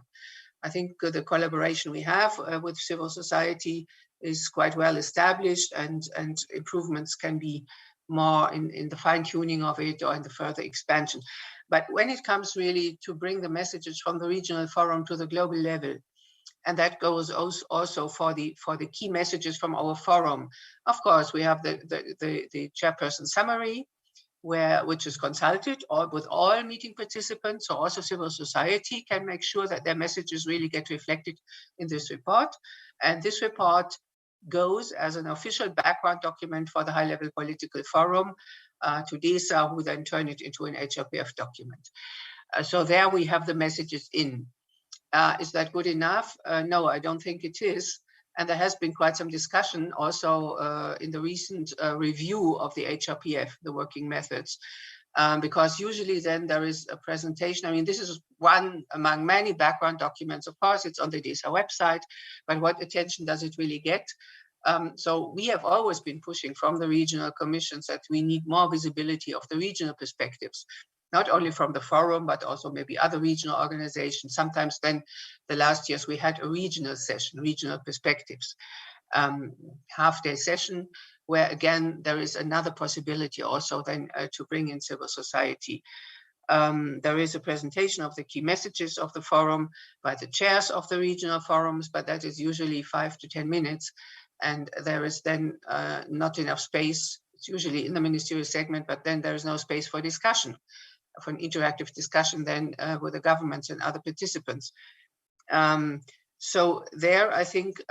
I think the collaboration we have with civil society is quite well established, and improvements can be more in the fine-tuning of it or in the further expansion. But when it comes really to bring the messages from the regional forum to the global level, and that goes also for the key messages from our forum, of course, we have the chairperson summary, which is consulted with all meeting participants, so also civil society can make sure that their messages really get reflected in this report. And this report goes as an official background document for the high-level political forum to DESA, who then turn it into an HRPF document. So there we have the messages in. Is that good enough? No, I don't think it is. And there has been quite some discussion also in the recent review of the HRPF, the working methods, because usually then there is a presentation. I mean, this is one among many background documents. Of course, it's on the DESA website, but what attention does it really get? So we have always been pushing from the regional commissions that we need more visibility of the regional perspectives, not only from the forum, but also maybe other regional organizations. Sometimes then the last years we had a regional session, regional perspectives, half-day session, where again, there is another possibility also then to bring in civil society. There is a presentation of the key messages of the forum by the chairs of the regional forums, but that is usually 5 to 10 minutes. And there is then not enough space. It's usually in the ministerial segment, but then there is no space for discussion, for an interactive discussion then with the governments and other participants. So there, I think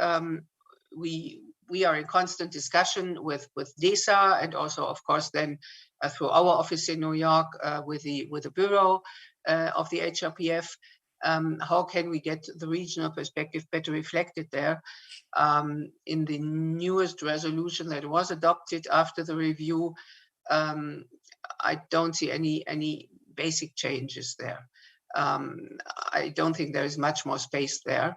we are in constant discussion with DESA, and also, of course, then through our office in New York with the Bureau of the HRPF. How can we get the regional perspective better reflected there? In the newest resolution that was adopted after the review, I don't see any basic changes there. I don't think there is much more space there.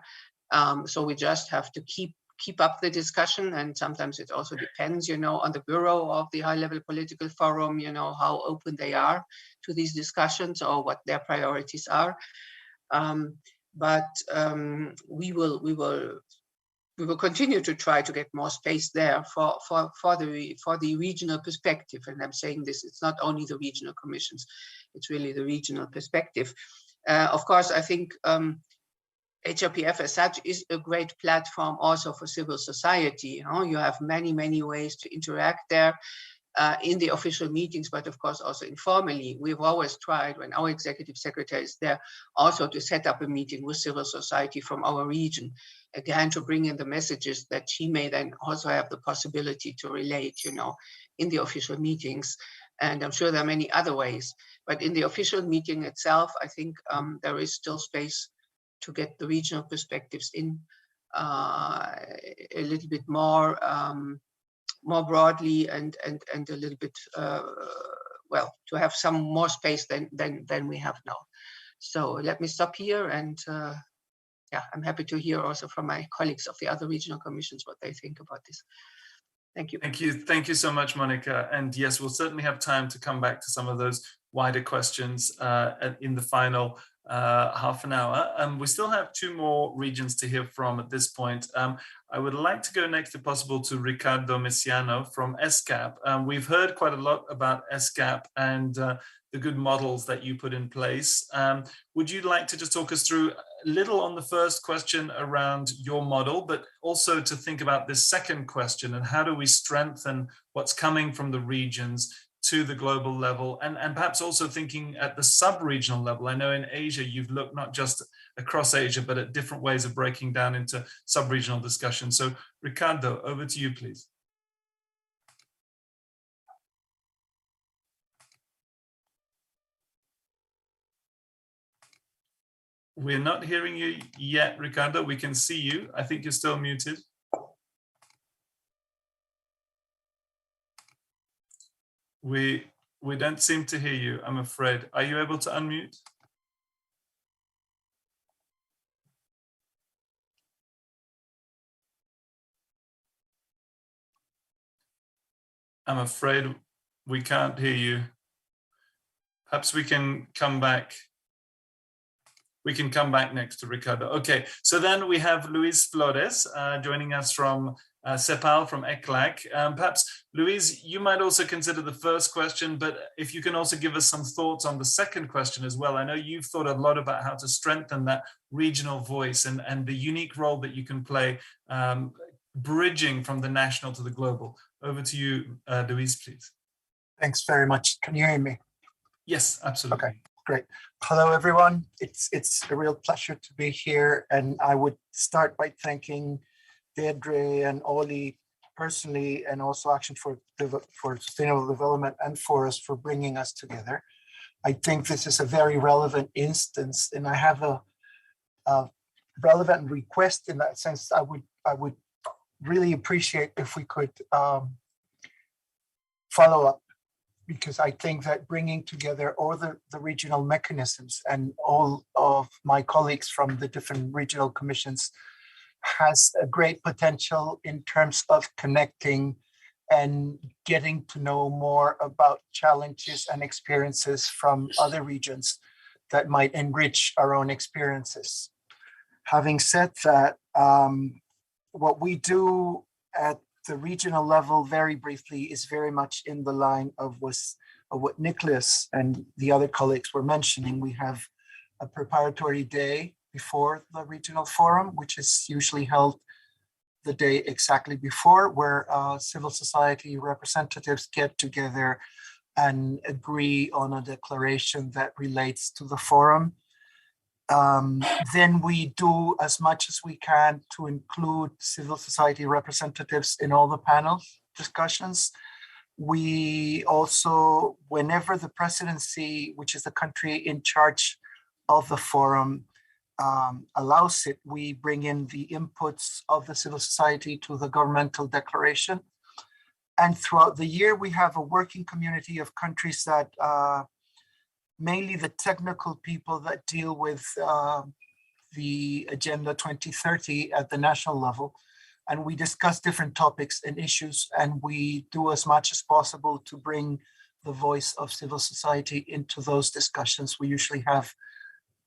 So we just have to keep up the discussion, and sometimes it also depends, you know, on the Bureau of the High-Level Political Forum, you know, how open they are to these discussions or what their priorities are. But we will continue to try to get more space there for the regional perspective. And I'm saying this, it's not only the regional commissions, it's really the regional perspective. Of course, I think HRPF as such is a great platform also for civil society. You have many, many ways to interact there in the official meetings, but of course also informally. We've always tried, when our executive secretary is there, also to set up a meeting with civil society from our region, again, to bring in the messages that she may then also have the possibility to relate, in the official meetings. And I'm sure there are many other ways, but in the official meeting itself, I think there is still space to get the regional perspectives in a little bit more broadly and a little bit, well, to have some more space than we have now. So let me stop here, and yeah, I'm happy to hear also from my colleagues of the other regional commissions what they think about this. Thank you. Thank you so much, Monica. And yes, we'll certainly have time to come back to some of those wider questions in the final half an hour. We still have 2 more regions to hear from at this point. I would like to go next, if possible, to Ricardo Messiano from SCAP. We've heard quite a lot about SCAP and the good models that you put in place. Would you like to just talk us through a little on the first question around your model, but also to think about this second question, and how do we strengthen what's coming from the regions to the global level, and perhaps also thinking at the sub-regional level? I know in Asia, you've looked not just across Asia, but at different ways of breaking down into sub-regional discussions. So Ricardo, over to you, please. We're not hearing you yet, Ricardo. We can see you. I think you're still muted. We don't seem to hear you, I'm afraid. Are you able to unmute? I'm afraid we can't hear you. Perhaps we can come back. We can come back next to Ricardo. Okay, so then we have Luis Flores joining us from CEPAL, from ECLAC. Perhaps, Luis, you might also consider the first question, but if you can also give us some thoughts on the second question as well. I know you've thought a lot about how to strengthen that regional voice and the unique role that you can play bridging from the national to the global. Over to you, Luis, please. Thanks very much. Can you hear me? Yes, absolutely. Okay, great. Hello, everyone. It's a real pleasure to be here. And I would start by thanking Deirdre and Oli personally, and also Action for Sustainable Development and Forus for bringing us together. I think this is a very relevant instance, and I have a relevant request in that sense. I would really appreciate if we could follow up, because I think that bringing together all the regional mechanisms and all of my colleagues from the different regional commissions has a great potential in terms of connecting and getting to know more about challenges and experiences from other regions that might enrich our own experiences. Having said that, what we do at the regional level, very briefly, is very much in the line of what Nicholas and the other colleagues were mentioning. We have a preparatory day before the regional forum, which is usually held the day exactly before, where civil society representatives get together and agree on a declaration that relates to the forum. Then we do as much as we can to include civil society representatives in all the panel discussions. We also, whenever the presidency, which is the country in charge of the forum, allows it, we bring in the inputs of the civil society to the governmental declaration. And throughout the year, we have a working community of countries that mainly the technical people that deal with the Agenda 2030 at the national level. And we discuss different topics and issues, and we do as much as possible to bring the voice of civil society into those discussions. We usually have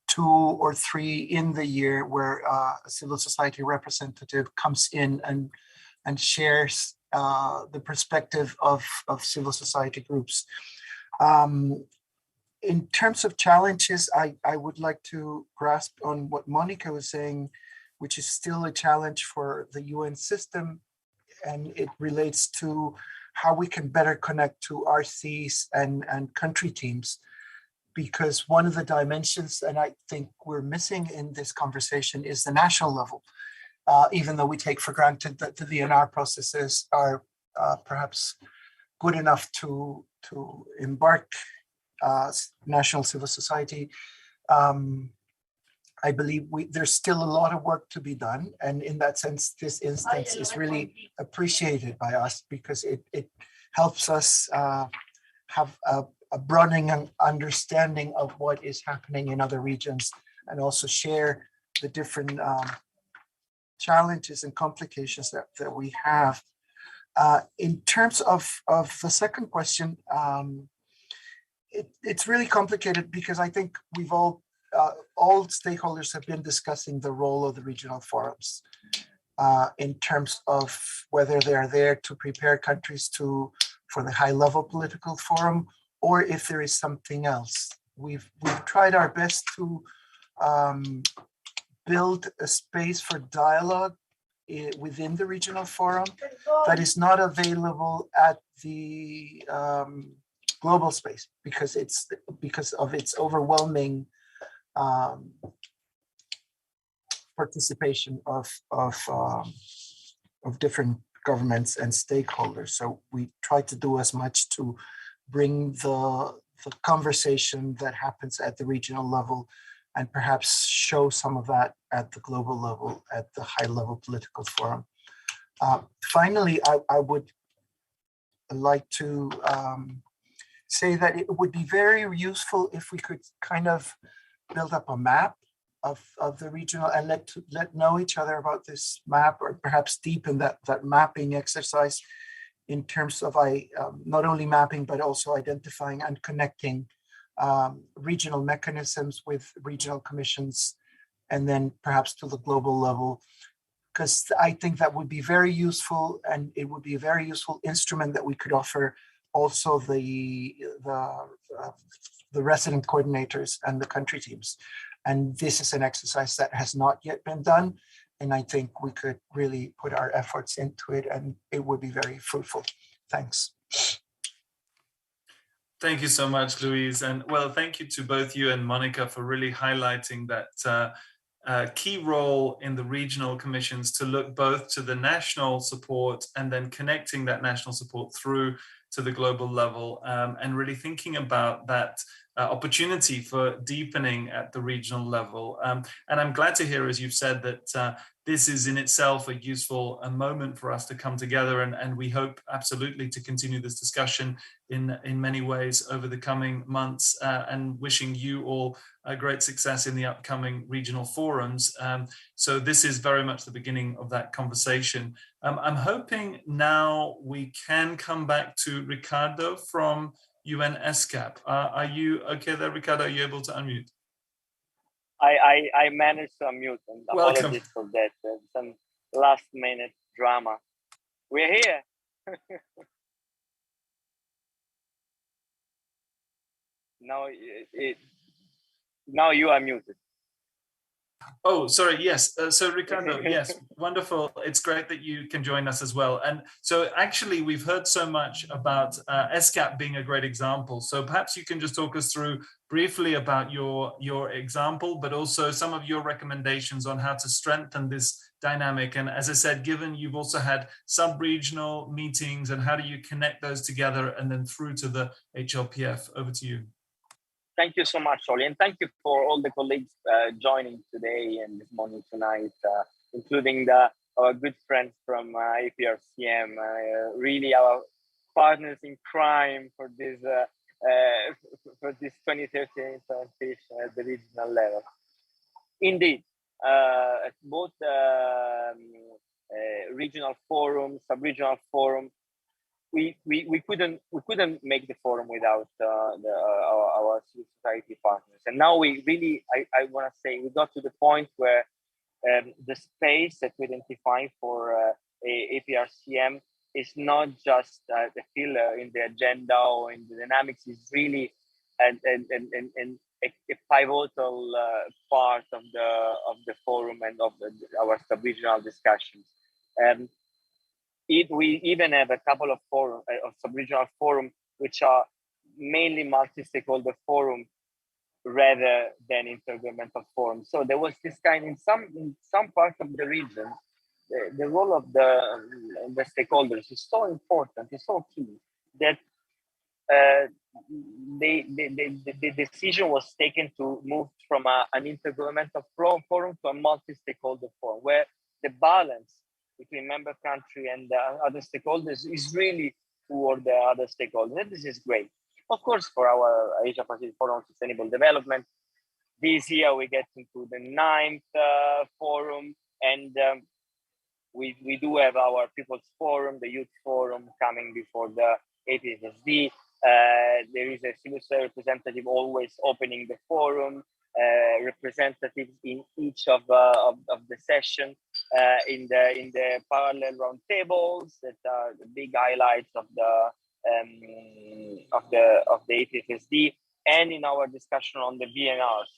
2 or 3 in the year where a civil society representative comes in and shares the perspective of civil society groups. in terms of challenges, I would like to grasp on what Monica was saying, which is still a challenge for the UN system, and it relates to how we can better connect to RCs and country teams. Because one of the dimensions that I think we're missing in this conversation is the national level, even though we take for granted that the VNR processes are perhaps good enough to embark national civil society. I believe there's still a lot of work to be done. And in that sense, this instance is really appreciated by us because it helps us have a broadening understanding of what is happening in other regions and also share the different challenges and complications that we have. In terms of the second question, it's really complicated because I think we've all stakeholders have been discussing the role of the regional forums in terms of whether they're there to prepare countries for the high-level political forum, or if there is something else. We've tried our best to build a space for dialogue within the regional forum that is not available at the global space because of its overwhelming participation of different governments and stakeholders. So we try to do as much to bring the conversation that happens at the regional level and perhaps show some of that at the global level, at the high-level political forum. Finally, I would like to say that it would be very useful if we could kind of build up a map of the regional and let know each other about this map, or perhaps deepen that mapping exercise in terms of not only mapping, but also identifying and connecting regional mechanisms with regional commissions, and then perhaps to the global level, because I think that would be very useful, and it would be a very useful instrument that we could offer also the resident coordinators and the country teams. And this is an exercise that has not yet been done. And I think we could really put our efforts into it and it would be very fruitful. Thanks. Thank you so much, Louise. And well, thank you to both you and Monica for really highlighting that key role in the regional commissions to look both to the national support and then connecting that national support through to the global level, and really thinking about that opportunity for deepening at the regional level. And I'm glad to hear, as you've said, that this is in itself a useful moment for us to come together, and we hope absolutely to continue this discussion in many ways over the coming months, and wishing you all a great success in the upcoming regional forums. So this is very much the beginning of that conversation. I'm hoping now we can come back to Ricardo from UN SCAP. Are you okay there, Ricardo? Are you able to unmute? I managed to unmute, and apologies for that. Some last minute drama. We're here. Now you are muted. Oh, sorry. Yes. So Ricardo, yes, wonderful. It's great that you can join us as well. And so actually, we've heard so much about SCAP being a great example. So perhaps you can just talk us through briefly about your example, but also some of your recommendations on how to strengthen this dynamic. And as I said, given you've also had sub-regional meetings, and how do you connect those together and then through to the HLPF? Over to you. Thank you so much, Oli, and thank you for all the colleagues joining today and this morning tonight, including our good friends from APRCM, really our partners in crime for this 2030 implementation at the regional level. Indeed, at both regional forum, sub-regional forum, we couldn't make the forum without our civil society partners. And now we really, I want to say, we got to the point where the space that we identify for APRCM is not just the filler in the agenda or in the dynamics, is really and a pivotal part of the forum and of our sub-regional discussions. We even have a couple of sub-regional forum which are mainly multi-stakeholder forum rather than intergovernmental forum. So there was this kind in some parts of the region. The role of the stakeholders is so important, it's so key that the decision was taken to move from an intergovernmental forum to a multi-stakeholder forum, where the balance between member country and other stakeholders is really toward the other stakeholders. And this is great. Of course, for our Asia Pacific Forum on Sustainable Development, this year we get into the 9th forum, and we do have our People's Forum, the Youth Forum coming before the APFSD. There is a civil society representative always opening the forum, representatives in each of the session, in the parallel round tables that are the big highlights of the APFSD, and in our discussion on the VNRs.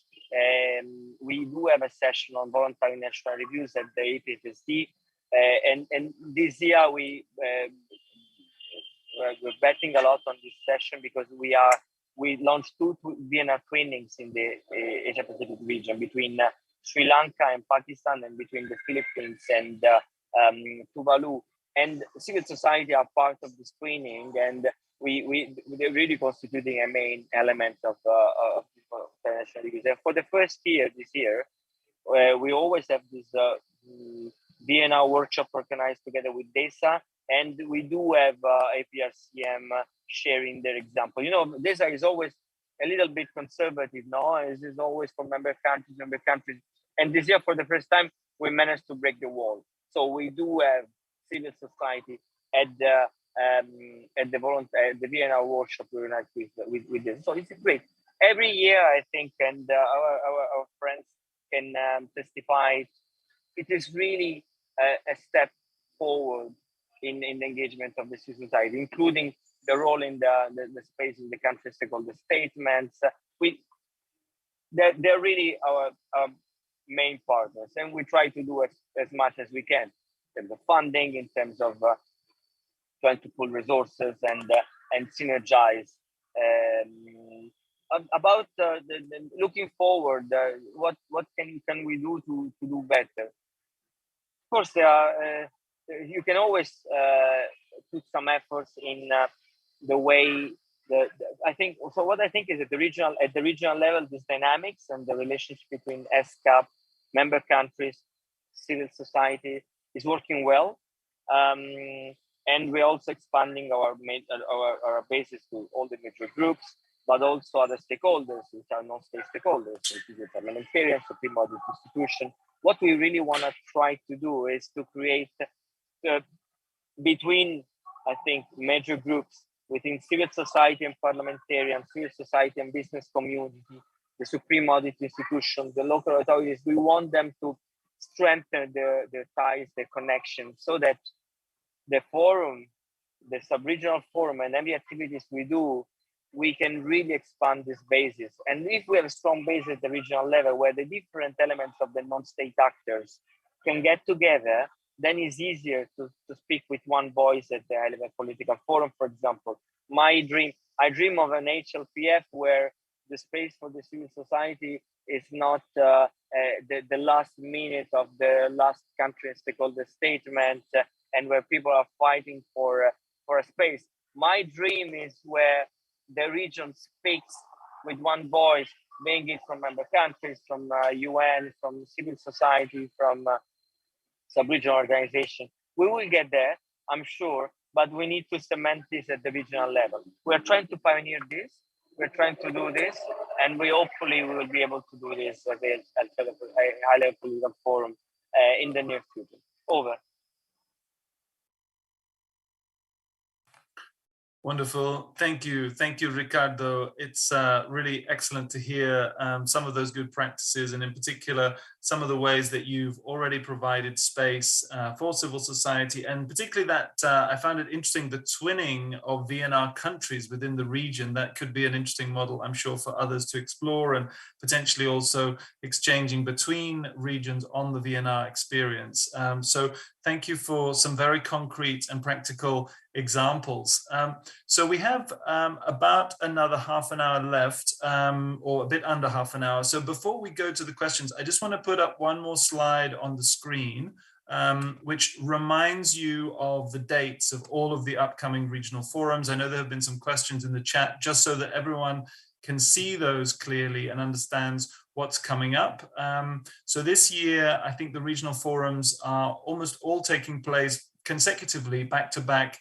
We do have a session on voluntary national reviews at the APFSD, and this year we're betting a lot on this session because we launched 2 VNR trainings in the Asia Pacific region between Sri Lanka and Pakistan, and between the Philippines and Tuvalu. And civil society are part of this training, and they're really constituting a main element of international reviews. And for the first year this year, we always have this VNR workshop organized together with DESA, and we do have APRCM sharing their example. You know, DESA is always a little bit conservative, no? It is always for member countries. And this year, for the first time, we managed to break the wall. So we do have civil society at the VNR workshop we organized with this. So it's great. Every year, I think, and our friends can testify, it is really a step forward in the engagement of the civil society, including the role in the space in the country stakeholder statements. They're really our main partners, and we try to do as much as we can in terms of funding, in terms of trying to pull resources and synergize. About the looking forward, what can we do to do better? Of course, you can always put some efforts in the way I think. So what I think is at the regional level, this dynamics and the relationship between SCAP, member countries, civil society is working well, and we're also expanding our basis to all the major groups, but also other stakeholders, which are non-state stakeholders, which is the parliamentarians, Supreme Audit Institution. What we really want to try to do is to create between, I think, major groups within civil society and parliamentarians, civil society and business community, the Supreme Audit Institution, the local authorities. We want them to strengthen their ties, their connections, so that the forum, the sub-regional forum, and every activities we do, we can really expand this basis. And if we have a strong base at the regional level where the different elements of the non-state actors can get together, then it's easier to speak with one voice at the high-level political forum, for example. I dream of an HLPF where the space for the civil society is not the last minute of the last country stakeholder statement, and where people are fighting for a space. My dream is where the region speaks with one voice, being it from member countries, from UN, from civil society, from sub-regional organization. We will get there, I'm sure, but we need to cement this at the regional level. We're trying to pioneer this, we're trying to do this, and we hopefully will be able to do this at a high-level political forum in the near future. Over. Wonderful. Thank you, Ricardo. It's really excellent to hear some of those good practices, and in particular, some of the ways that you've already provided space for civil society, and particularly that I found it interesting, the twinning of VNR countries within the region. That could be an interesting model, I'm sure, for others to explore, and potentially also exchanging between regions on the VNR experience. So thank you for some very concrete and practical examples. So we have about another half an hour left, or a bit under half an hour. So before we go to the questions, I just want to put up one more slide on the screen, which reminds you of the dates of all of the upcoming regional forums. I know there have been some questions in the chat, just so that everyone can see those clearly and understands what's coming up. So this year, I think the regional forums are almost all taking place consecutively, back to back,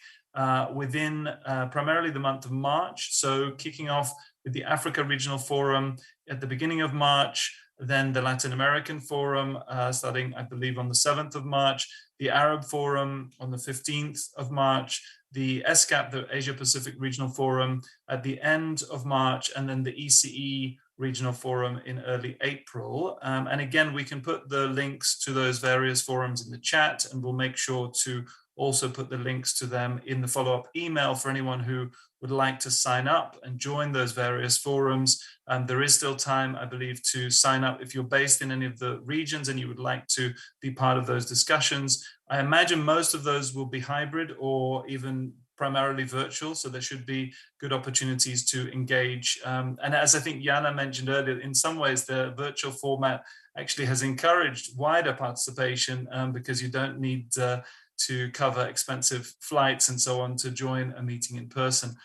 within primarily the month of March. So kicking off with the Africa Regional Forum at the beginning of March, then the Latin American Forum starting, I believe, on the 7th of March, the Arab Forum on the 15th of March, the ESCAP, the Asia Pacific Regional Forum, at the end of March, and then the ECE Regional Forum in early April. And again, we can put the links to those various forums in the chat, and we'll make sure to also put the links to them in the follow-up email for anyone who would like to sign up and join those various forums. There is still time, I believe, to sign up if you're based in any of the regions and you would like to be part of those discussions. I imagine most of those will be hybrid or even primarily virtual, so there should be good opportunities to engage. And as I think Joanna mentioned earlier, in some ways the virtual format actually has encouraged wider participation because you don't need to cover expensive flights and so on to join a meeting in person.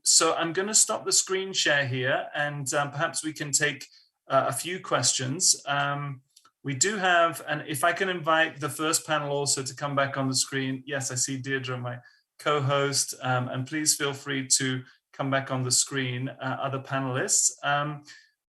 So I'm going to stop the screen share here, and perhaps we can take a few questions. We do have, and if I can invite the first panel also to come back on the screen. Yes, I see Deirdre, my co-host, and please feel free to come back on the screen, other panelists.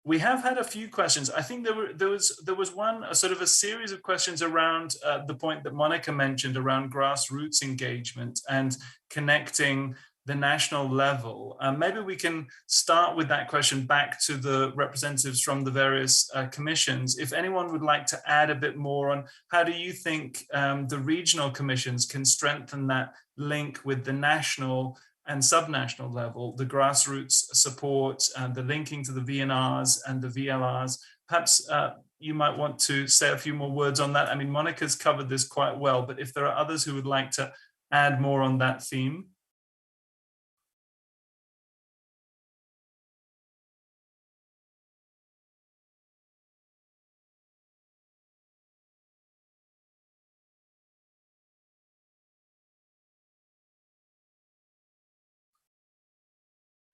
We have had a few questions. I think there was one, a sort of a series of questions around the point that Monica mentioned around grassroots engagement and connecting the national level. Maybe we can start with that question back to the representatives from the various commissions. If anyone would like to add a bit more on how do you think the regional commissions can strengthen that link with the national and subnational level, the grassroots support and the linking to the VNRs and the VLRs. Perhaps you might want to say a few more words on that. I mean, Monica's covered this quite well, but if there are others who would like to add more on that theme.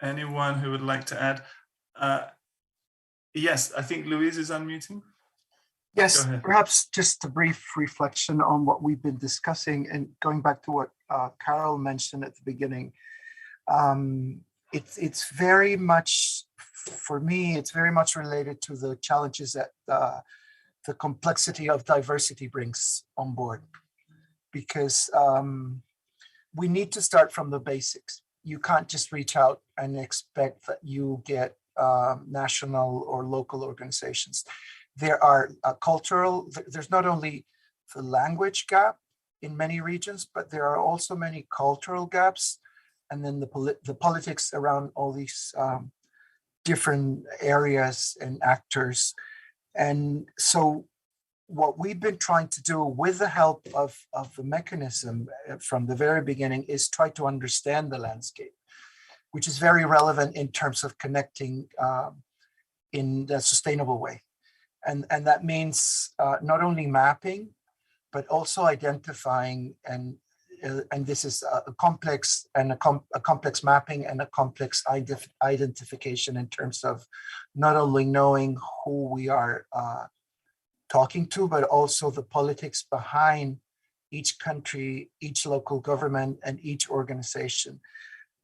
Anyone who would like to add? Yes, I think Louise is unmuting. Yes, perhaps just a brief reflection on what we've been discussing, and going back to what Carol mentioned at the beginning. It's very much, for me, it's very much related to the challenges that the complexity of diversity brings on board, because we need to start from the basics. You can't just reach out and expect that you get national or local organizations. There are there's not only the language gap in many regions, but there are also many cultural gaps, and then the politics around all these different areas and actors. And so what we've been trying to do with the help of the mechanism from the very beginning is try to understand the landscape, which is very relevant in terms of connecting in a sustainable way. And that means not only mapping, but also identifying, and this is a complex mapping and a complex identification in terms of not only knowing who we are talking to, but also the politics behind each country, each local government, and each organization.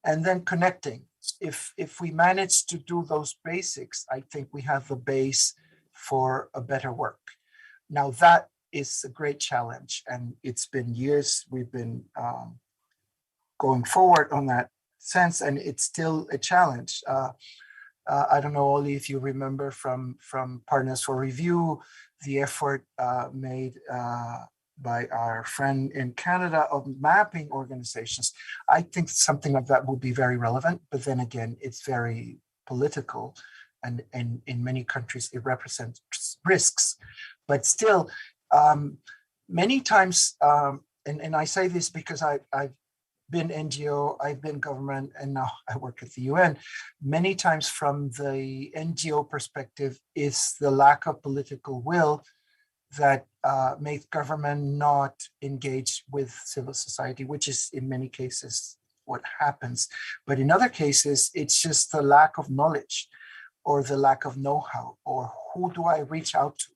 And then connecting. If we manage to do those basics, I think we have the base for a better work. Now that is a great challenge, and it's been years we've been going forward on that sense, and it's still a challenge. I don't know, Oli, if you remember from Partners for Review, the effort made by our friend in Canada of mapping organizations. I think something like that would be very relevant, but then again, it's very political, and in many countries it represents risks. But still, many times, and I say this because I've been NGO, I've been government, and now I work at the UN. Many times from the NGO perspective is the lack of political will that makes government not engage with civil society, which is in many cases what happens. But in other cases, it's just the lack of knowledge or the lack of know-how, or who do I reach out to?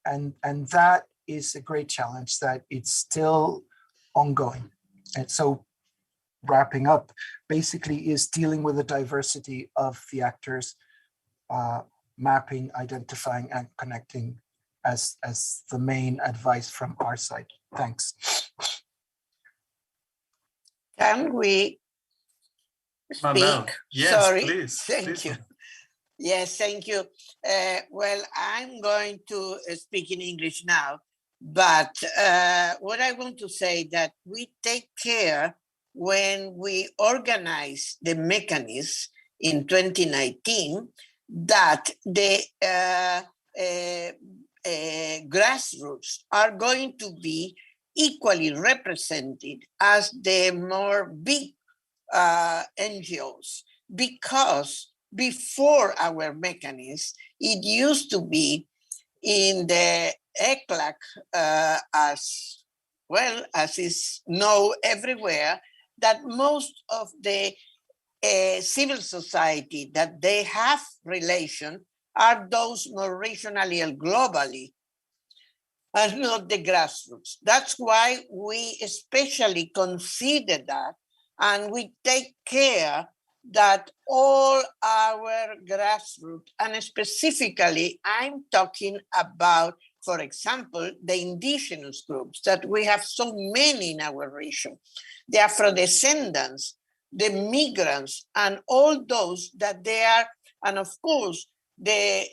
And that is a great challenge that it's still ongoing. And so wrapping up basically is dealing with the diversity of the actors, mapping, identifying, and connecting as the main advice from our side. Thanks. Can we speak? Yes, sorry. Please. Thank please. you. Yes, thank you. Well, I'm going to speak in English now, but what I want to say that we take care when we organize the mechanism in 2019 that the grassroots are going to be equally represented as the more big NGOs, because before our mechanism, it used to be in the ECLAC, as well as is known everywhere, that most of the civil society that they have relation are those more regionally and globally, and not the grassroots. That's why we especially consider that, and we take care that all our grassroots, and specifically I'm talking about, for example, the indigenous groups that we have so many in our region, the Afro-descendants, the migrants, and all those that they are, and of course, the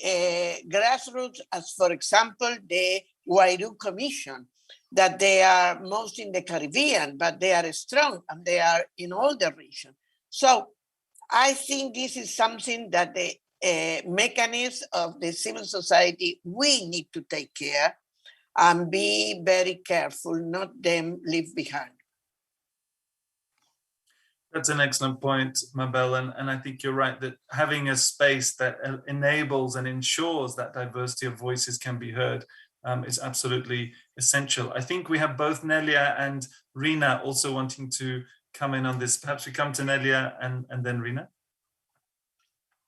grassroots, as for example, the Wairu Commission, that they are most in the Caribbean, but they are strong and they are in all the region. So I think this is something that the mechanism of the civil society, we need to take care and be very careful, not them leave behind. That's an excellent point, Mabel, and I think you're right that having a space that enables and ensures that diversity of voices can be heard is absolutely essential. I think we have both Nelia and Rina also wanting to come in on this. Perhaps we come to Nelia and then Rina.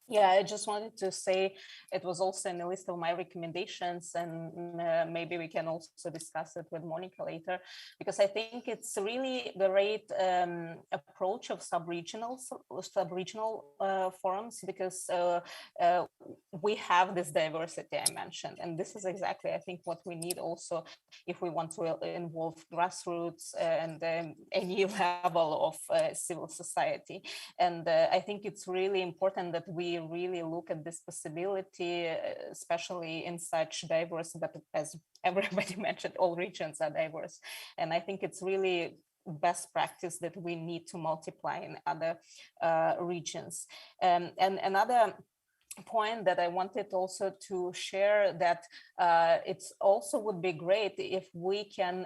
Yeah, I just wanted to say it was also in the list of my recommendations, and maybe we can also discuss it with Monica later, because I think it's really the great approach of sub-regional forums, because we have this diversity I mentioned, and this is exactly, I think, what we need also if we want to involve grassroots and any level of civil society. And I think it's really important that we really look at this possibility, especially in such diverse, but as everybody mentioned, all regions are diverse. And I think it's really best practice that we need to multiply in other regions. And another point that I wanted also to share, that it's also would be great if we can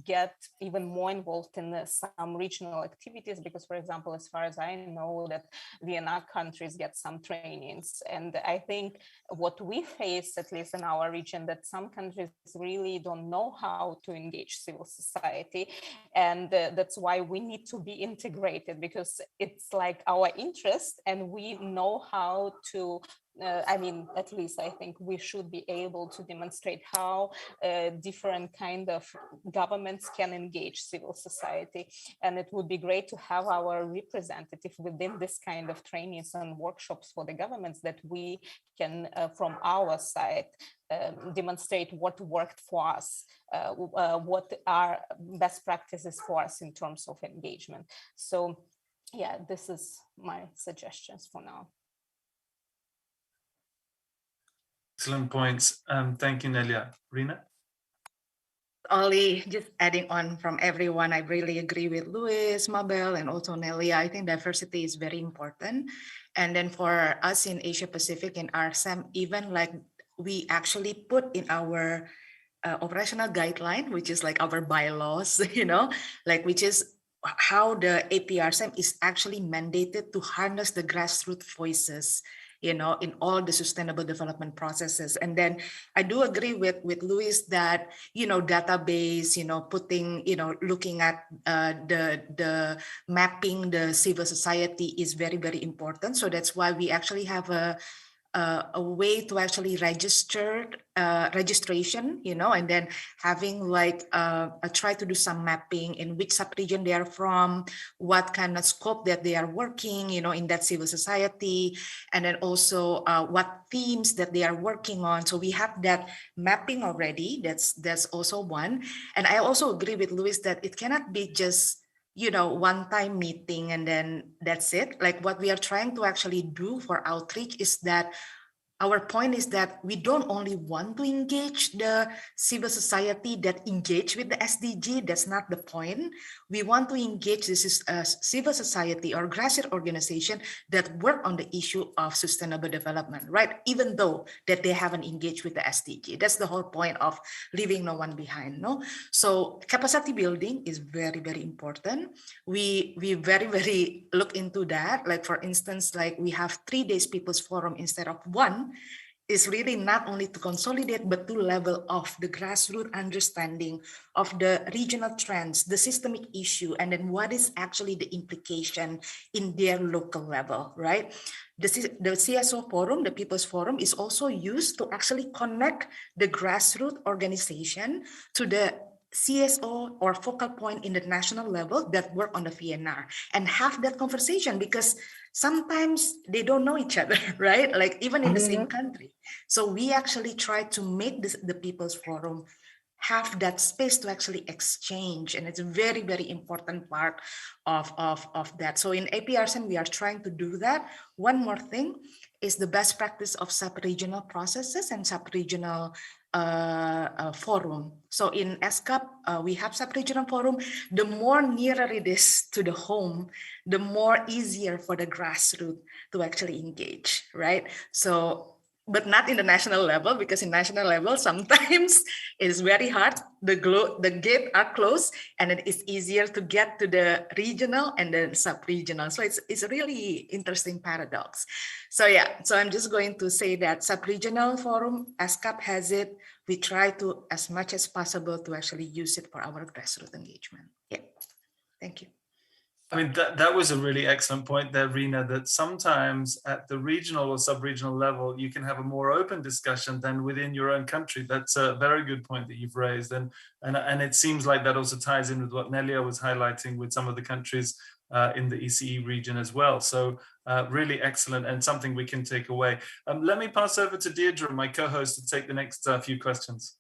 get even more involved in some regional activities, because, for example, as far as I know, that VNR countries get some trainings, and I think what we face, at least in our region, that some countries really don't know how to engage civil society, and that's why we need to be integrated, because it's like our interest and we know how to I mean, at least I think we should be able to demonstrate how different kind of governments can engage civil society. And it would be great to have our representative within this kind of trainings and workshops for the governments, that we can, from our side, demonstrate what worked for us, what are best practices for us in terms of engagement. So yeah, this is my suggestions for now. Excellent points. Thank you, Nelia. Rina? Only just adding on from everyone, I really agree with Luis, Mabel, and also Nelia. I think diversity is very important. And then for us in Asia Pacific, in RSEM, even like we actually put in our operational guideline, which is like our bylaws, you know, like which is how the APRSEM is actually mandated to harness the grassroots voices, you know, in all the sustainable development processes. And then I do agree with Luis that, you know, database, you know, putting, you know, looking at the mapping the civil society is very, very important. So that's why we actually have a way to actually register registration, you know, and then having like try to do some mapping in which sub-region they are from, what kind of scope that they are working, you know, in that civil society, and then also what themes that they are working on. So we have that mapping already. That's also one. And I also agree with Luis that it cannot be just, you know, one-time meeting and then that's it. Like what we are trying to actually do for outreach is that our point is that we don't only want to engage the civil society that engage with the SDG. That's not the point. We want to engage this civil society or grassroots organization that work on the issue of sustainable development, right? Even though that they haven't engaged with the SDG. That's the whole point of leaving no one behind, no? So capacity building is very, very important. We very, very look into that. Like for instance, like we have 3 days People's Forum instead of 1, is really not only to consolidate, but to level off the grassroots understanding of the regional trends, the systemic issue, and then what is actually the implication in their local level, right? The CSO forum, the People's Forum, is also used to actually connect the grassroots organization to the CSO or focal point in the national level that work on the VNR and have that conversation, because sometimes they don't know each other, right? Like even in the same country. So we actually try to make the People's Forum have that space to actually exchange. And it's a very, very important part of that. So in APRSEM, we are trying to do that. One more thing is the best practice of sub-regional processes and sub-regional forum. So in SCAP, we have sub-regional forum. The more nearer it is to the home, the more easier for the grassroots to actually engage, right? So, but not in the national level, because in national level, sometimes it's very hard. The gate are closed, and it is easier to get to the regional and then sub-regional. So it's a really interesting paradox. So yeah, so I'm just going to say that sub-regional forum, SCAP has it. We try to, as much as possible, to actually use it for our grassroots engagement. Yeah, thank you. I mean, that was a really excellent point there, Rina, that sometimes at the regional or sub-regional level, you can have a more open discussion than within your own country. That's a very good point that you've raised. And it seems like that also ties in with what Nelia was highlighting with some of the countries in the ECE region as well. So really excellent and something we can take away. Let me pass over to Deirdre, my co-host, to take the next few questions.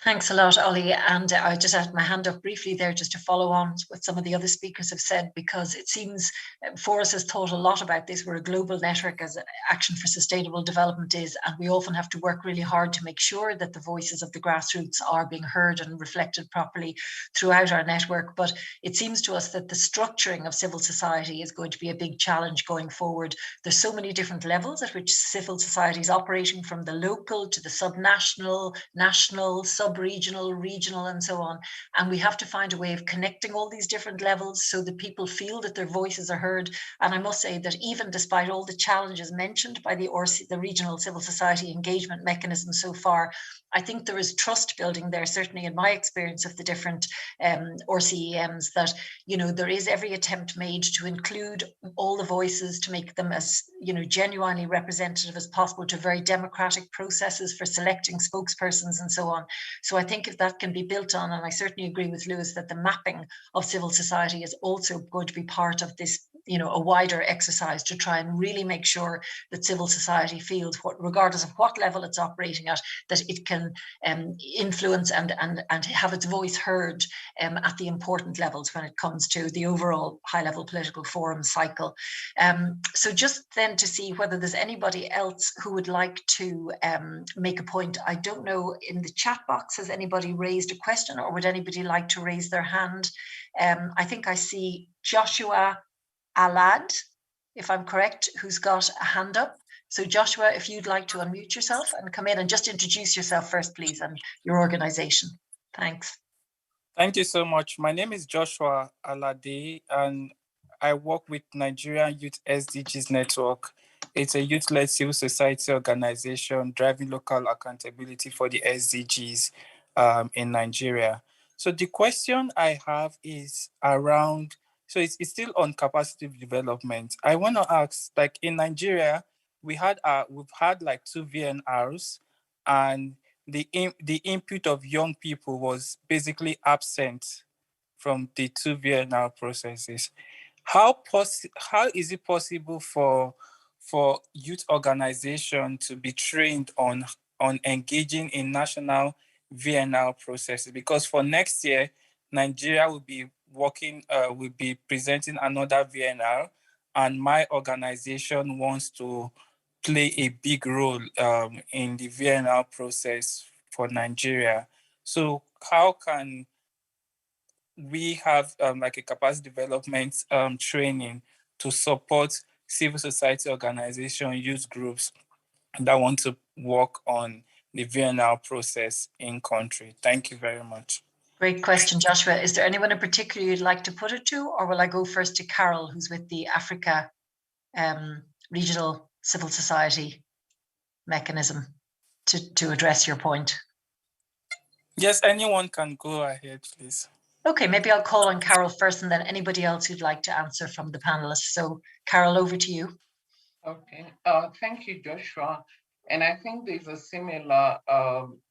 Thanks a lot, Ollie. And I just had my hand up briefly there just to follow on what some of the other speakers have said, because it seems Forus has thought a lot about this. We're a global network, as Action for Sustainable Development is, and we often have to work really hard to make sure that the voices of the grassroots are being heard and reflected properly throughout our network. But it seems to us that the structuring of civil society is going to be a big challenge going forward. There's so many different levels at which civil society is operating, from the local to the subnational, national, sub-regional, regional, and so on. And we have to find a way of connecting all these different levels so that people feel that their voices are heard. And I must say that even despite all the challenges mentioned by the regional civil society engagement mechanism so far, I think there is trust building there, certainly in my experience of the different RCEMs, that, you know, there is every attempt made to include all the voices, to make them as, you know, genuinely representative as possible, to very democratic processes for selecting spokespersons and so on. So I think if that can be built on, and I certainly agree with Lewis that the mapping of civil society is also going to be part of this a wider exercise to try and really make sure that civil society feels, regardless of what level it's operating at, that it can influence and have its voice heard at the important levels when it comes to the overall high-level political forum cycle. So just then to see whether there's anybody else who would like to make a point. I don't know, in the chat box, has anybody raised a question, or would anybody like to raise their hand? I think I see Joshua Alad, if I'm correct, who's got a hand up. So Joshua, if you'd like to unmute yourself and come in and just introduce yourself first, please, and your organization. Thanks. Thank you so much. My name is Joshua Alade, and I work with Nigerian Youth SDGs Network. It's a youth-led civil society organization driving local accountability for the SDGs in Nigeria. So the question I have is around, so it's still on capacity development. I want to ask, like in Nigeria, we've had like 2 VNRs, and the input of young people was basically absent from the 2 VNR processes. How is it possible for youth organization to be trained on engaging in national VNR processes? Because for next year, Nigeria will be presenting another VNR, and my organization wants to play a big role in the VNR process for Nigeria. So how can we have like a capacity development training to support civil society organization, youth groups that want to work on the VNR process in country? Thank you very much. Great question, Joshua. Is there anyone in particular you'd like to put it to, or will I go first to Carol, who's with the Africa Regional Civil Society mechanism to address your point? Yes, anyone can go ahead, please. Okay, maybe I'll call on Carol first, and then anybody else who'd like to answer from the panelists. So Carol, over to you. Okay, thank you, Joshua. And I think there's a similar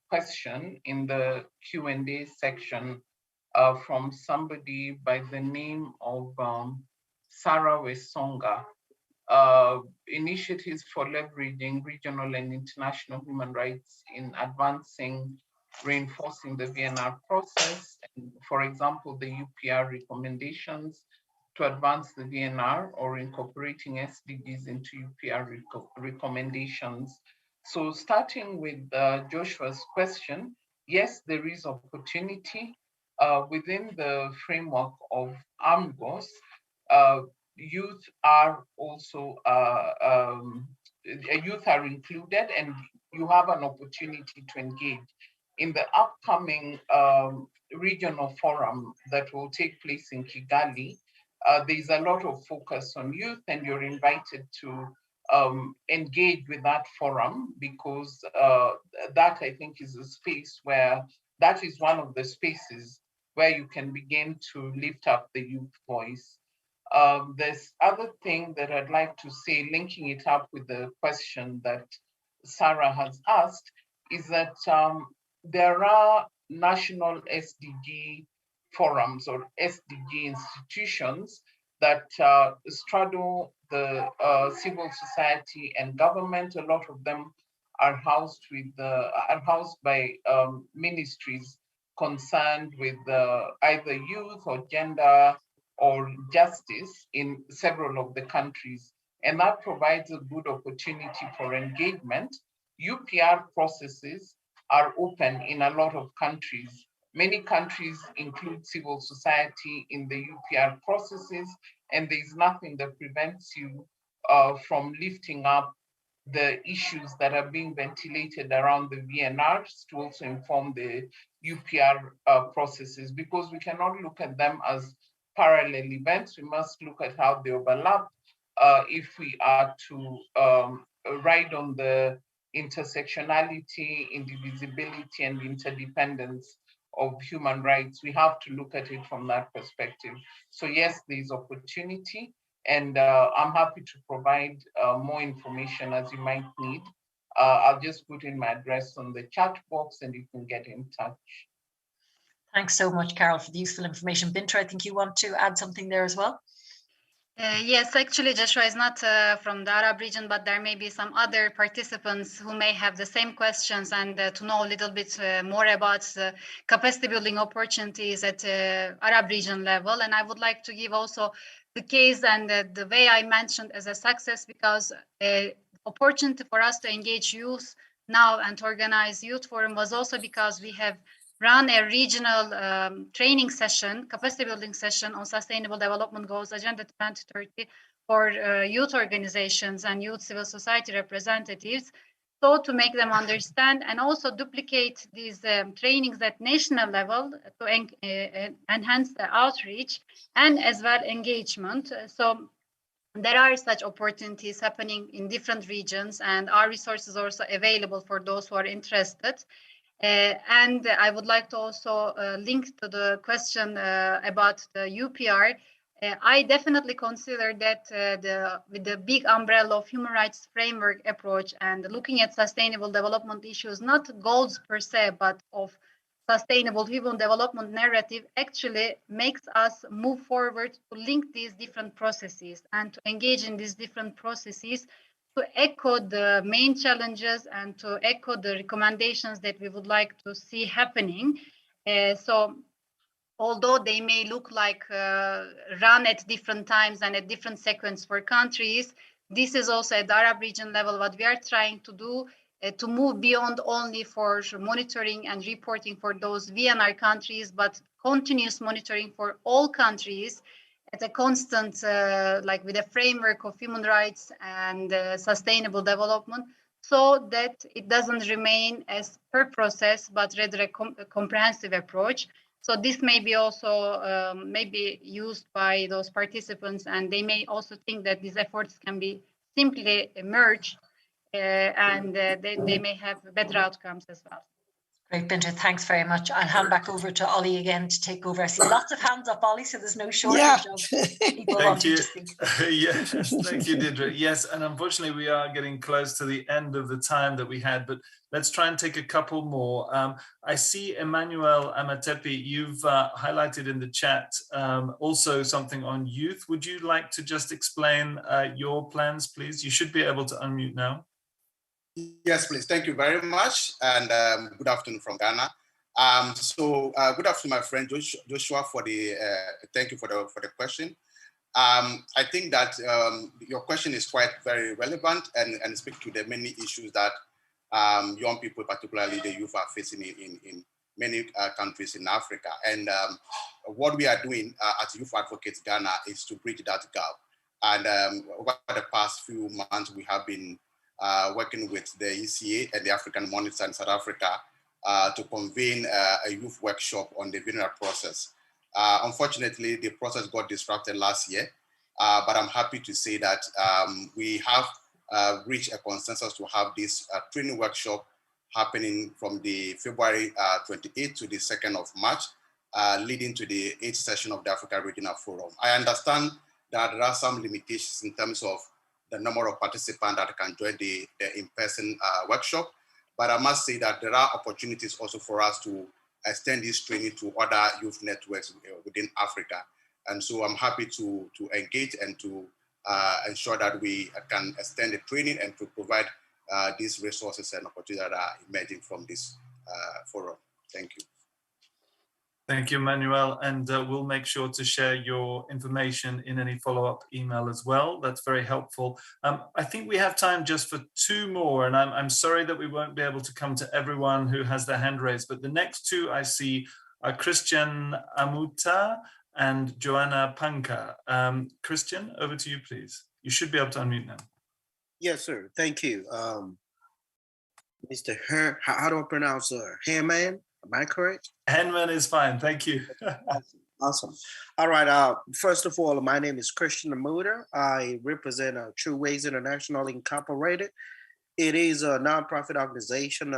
question in the Q&A section from somebody by the name of Sarah Wesonga. Initiatives for leveraging regional and international human rights in advancing, reinforcing the VNR process, and for example, the UPR recommendations to advance the VNR, or incorporating SDGs into UPR recommendations. So starting with Joshua's question, yes, there is opportunity within the framework of AMGOS. Youth are also youth are included, and you have an opportunity to engage in the upcoming regional forum that will take place in Kigali. There's a lot of focus on youth, and you're invited to engage with that forum, because that, I think, is a space where, that is one of the spaces where you can begin to lift up the youth voice. This other thing that I'd like to say, linking it up with the question that Sarah has asked, is that there are national SDG forums or SDG institutions that straddle the civil society and government. A lot of them are housed by ministries concerned with either youth or gender or justice in several of the countries. And that provides a good opportunity for engagement. UPR processes are open in a lot of countries. Many countries include civil society in the UPR processes, and there's nothing that prevents you from lifting up the issues that are being ventilated around the VNRs to also inform the UPR processes, because we cannot look at them as parallel events. We must look at how they overlap if we are to ride on the intersectionality, indivisibility, and interdependence of human rights. We have to look at it from that perspective. So yes, there's opportunity, and I'm happy to provide more information as you might need. I'll just put in my address on the chat box and you can get in touch. Thanks so much, Carol, for the useful information. Binta, I think you want to add something there as well? Yes, actually, Joshua is not from the Arab region, but there may be some other participants who may have the same questions and to know a little bit more about capacity building opportunities at Arab region level. And I would like to give also the case and the way I mentioned as a success, because opportunity for us to engage youth now and to organize youth forum was also because we have run a regional training session, capacity building session on sustainable development goals, Agenda 2030 for youth organizations and youth civil society representatives. So to make them understand and also duplicate these trainings at national level to enhance the outreach and as well engagement. So there are such opportunities happening in different regions, and our resources are also available for those who are interested. And I would like to also link to the question about the UPR. I definitely consider that with the big umbrella of human rights framework approach and looking at sustainable development issues, not goals per se, but of sustainable human development narrative, actually makes us move forward to link these different processes and to engage in these different processes to echo the main challenges and to echo the recommendations that we would like to see happening. So although they may look like run at different times and at different sequence for countries, this is also at the Arab region level what we are trying to do to move beyond only for monitoring and reporting for those VNR countries, but continuous monitoring for all countries at a constant, like with a framework of human rights and sustainable development, so that it doesn't remain as per process, but rather a comprehensive approach. So this may be also maybe used by those participants, and they may also think that these efforts can be simply merged and they may have better outcomes as well. Great, Binta, thanks very much. I'll hand back over to Ollie again to take over. I see lots of hands up, Ollie, so there's no shortage of people wanting to speak. Yes, thank you, Deirdre. Yes, and unfortunately we are getting close to the end of the time that we had, but let's try and take a couple more. I see Emmanuel Amatepi, you've highlighted in the chat also something on youth. Would you like to just explain your plans, please? You should be able to unmute now. Yes, please. Thank you very much. And good afternoon from Ghana. Good afternoon, my friend Joshua, thank you for the question. I think that your question is quite very relevant and speaks to the many issues that young people, particularly the youth, are facing in many countries in Africa. And what we are doing as Youth Advocates Ghana is to bridge that gap. And over the past few months, we have been working with the ECA and the African Monitor in South Africa to convene a youth workshop on the VNR process. Unfortunately, the process got disrupted last year, but I'm happy to say that we have reached a consensus to have this training workshop happening from the February 28th to the 2nd of March, leading to the 8th session of the Africa Regional Forum. I understand that there are some limitations in terms of the number of participants that can join the in-person workshop. But I must say that there are opportunities also for us to extend this training to other youth networks within Africa. And so I'm happy to engage and to ensure that we can extend the training and to provide these resources and opportunities that are emerging from this forum. Thank you. Thank you, Manuel, and we'll make sure to share your information in any follow-up email as well. That's very helpful. I think we have time just for two more, and I'm sorry that we won't be able to come to everyone who has their hand raised, but the next two I see are Christian Amuta and Joanna Panka. Christian, over to you, please. You should be able to unmute now. Yes, sir. Thank you. Mr. How do I pronounce Herman? Am I correct? Henman is fine. Thank you. Awesome. All right. First of all, my name is Christian Amuta. I represent True Ways International Incorporated. It is a nonprofit organization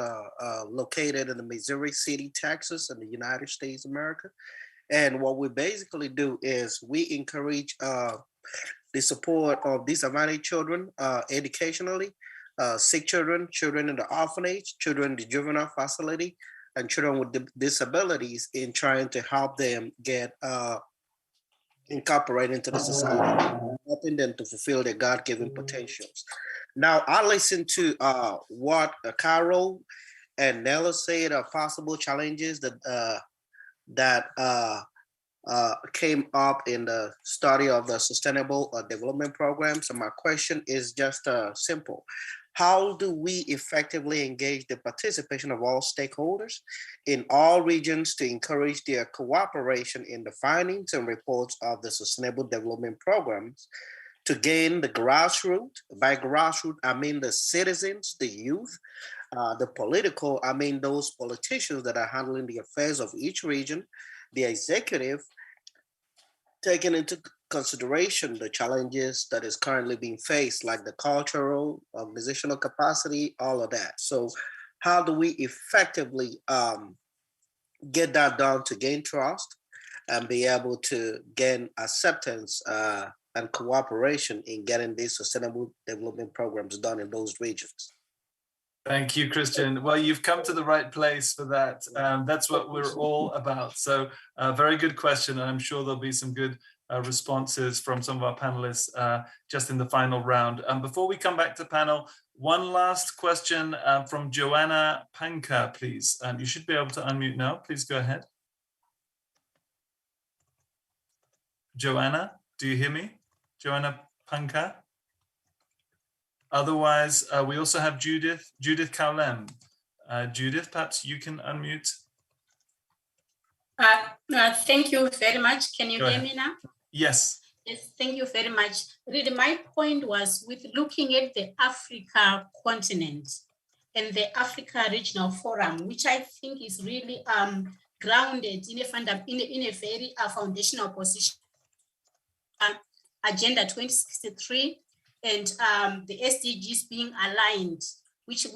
located in the Missouri City, Texas, in the United States of America. And what we basically do is we encourage the support of disadvantaged children educationally, sick children, children in the orphanage, children in the juvenile facility, and children with disabilities in trying to help them get incorporated into the society. helping them to fulfill their God-given potentials. Now, I listened to what Carol and Nella said are possible challenges that came up in the study of the Sustainable Development Program. So my question is just simple. How do we effectively engage the participation of all stakeholders in all regions to encourage their cooperation in the findings and reports of the Sustainable Development Programs to gain the grassroots? By grassroots, I mean the citizens, the youth, the political, I mean those politicians that are handling the affairs of each region, the executive, taking into consideration the challenges that is currently being faced, like the cultural, organizational capacity, all of that. So how do we effectively get that done to gain trust and be able to gain acceptance and cooperation in getting these sustainable development programs done in those regions? Thank you, Christian. Well, you've come to the right place for that. That's what we're all about. So very good question. And I'm sure there'll be some good responses from some of our panelists just in the final round. Before we come back to panel, one last question from Joanna Panka, please. You should be able to unmute now. Please go ahead. Joanna, do you hear me? Joanna Panka? Otherwise, we also have Judith Kaulem. Judith, perhaps you can unmute. Thank you very much. Can you hear me now? Yes. Yes, thank you very much. Really, my point was with looking at the Africa continent and the Africa Regional Forum, which I think is really grounded in a very foundational position. Agenda 2063 and the SDGs being aligned, which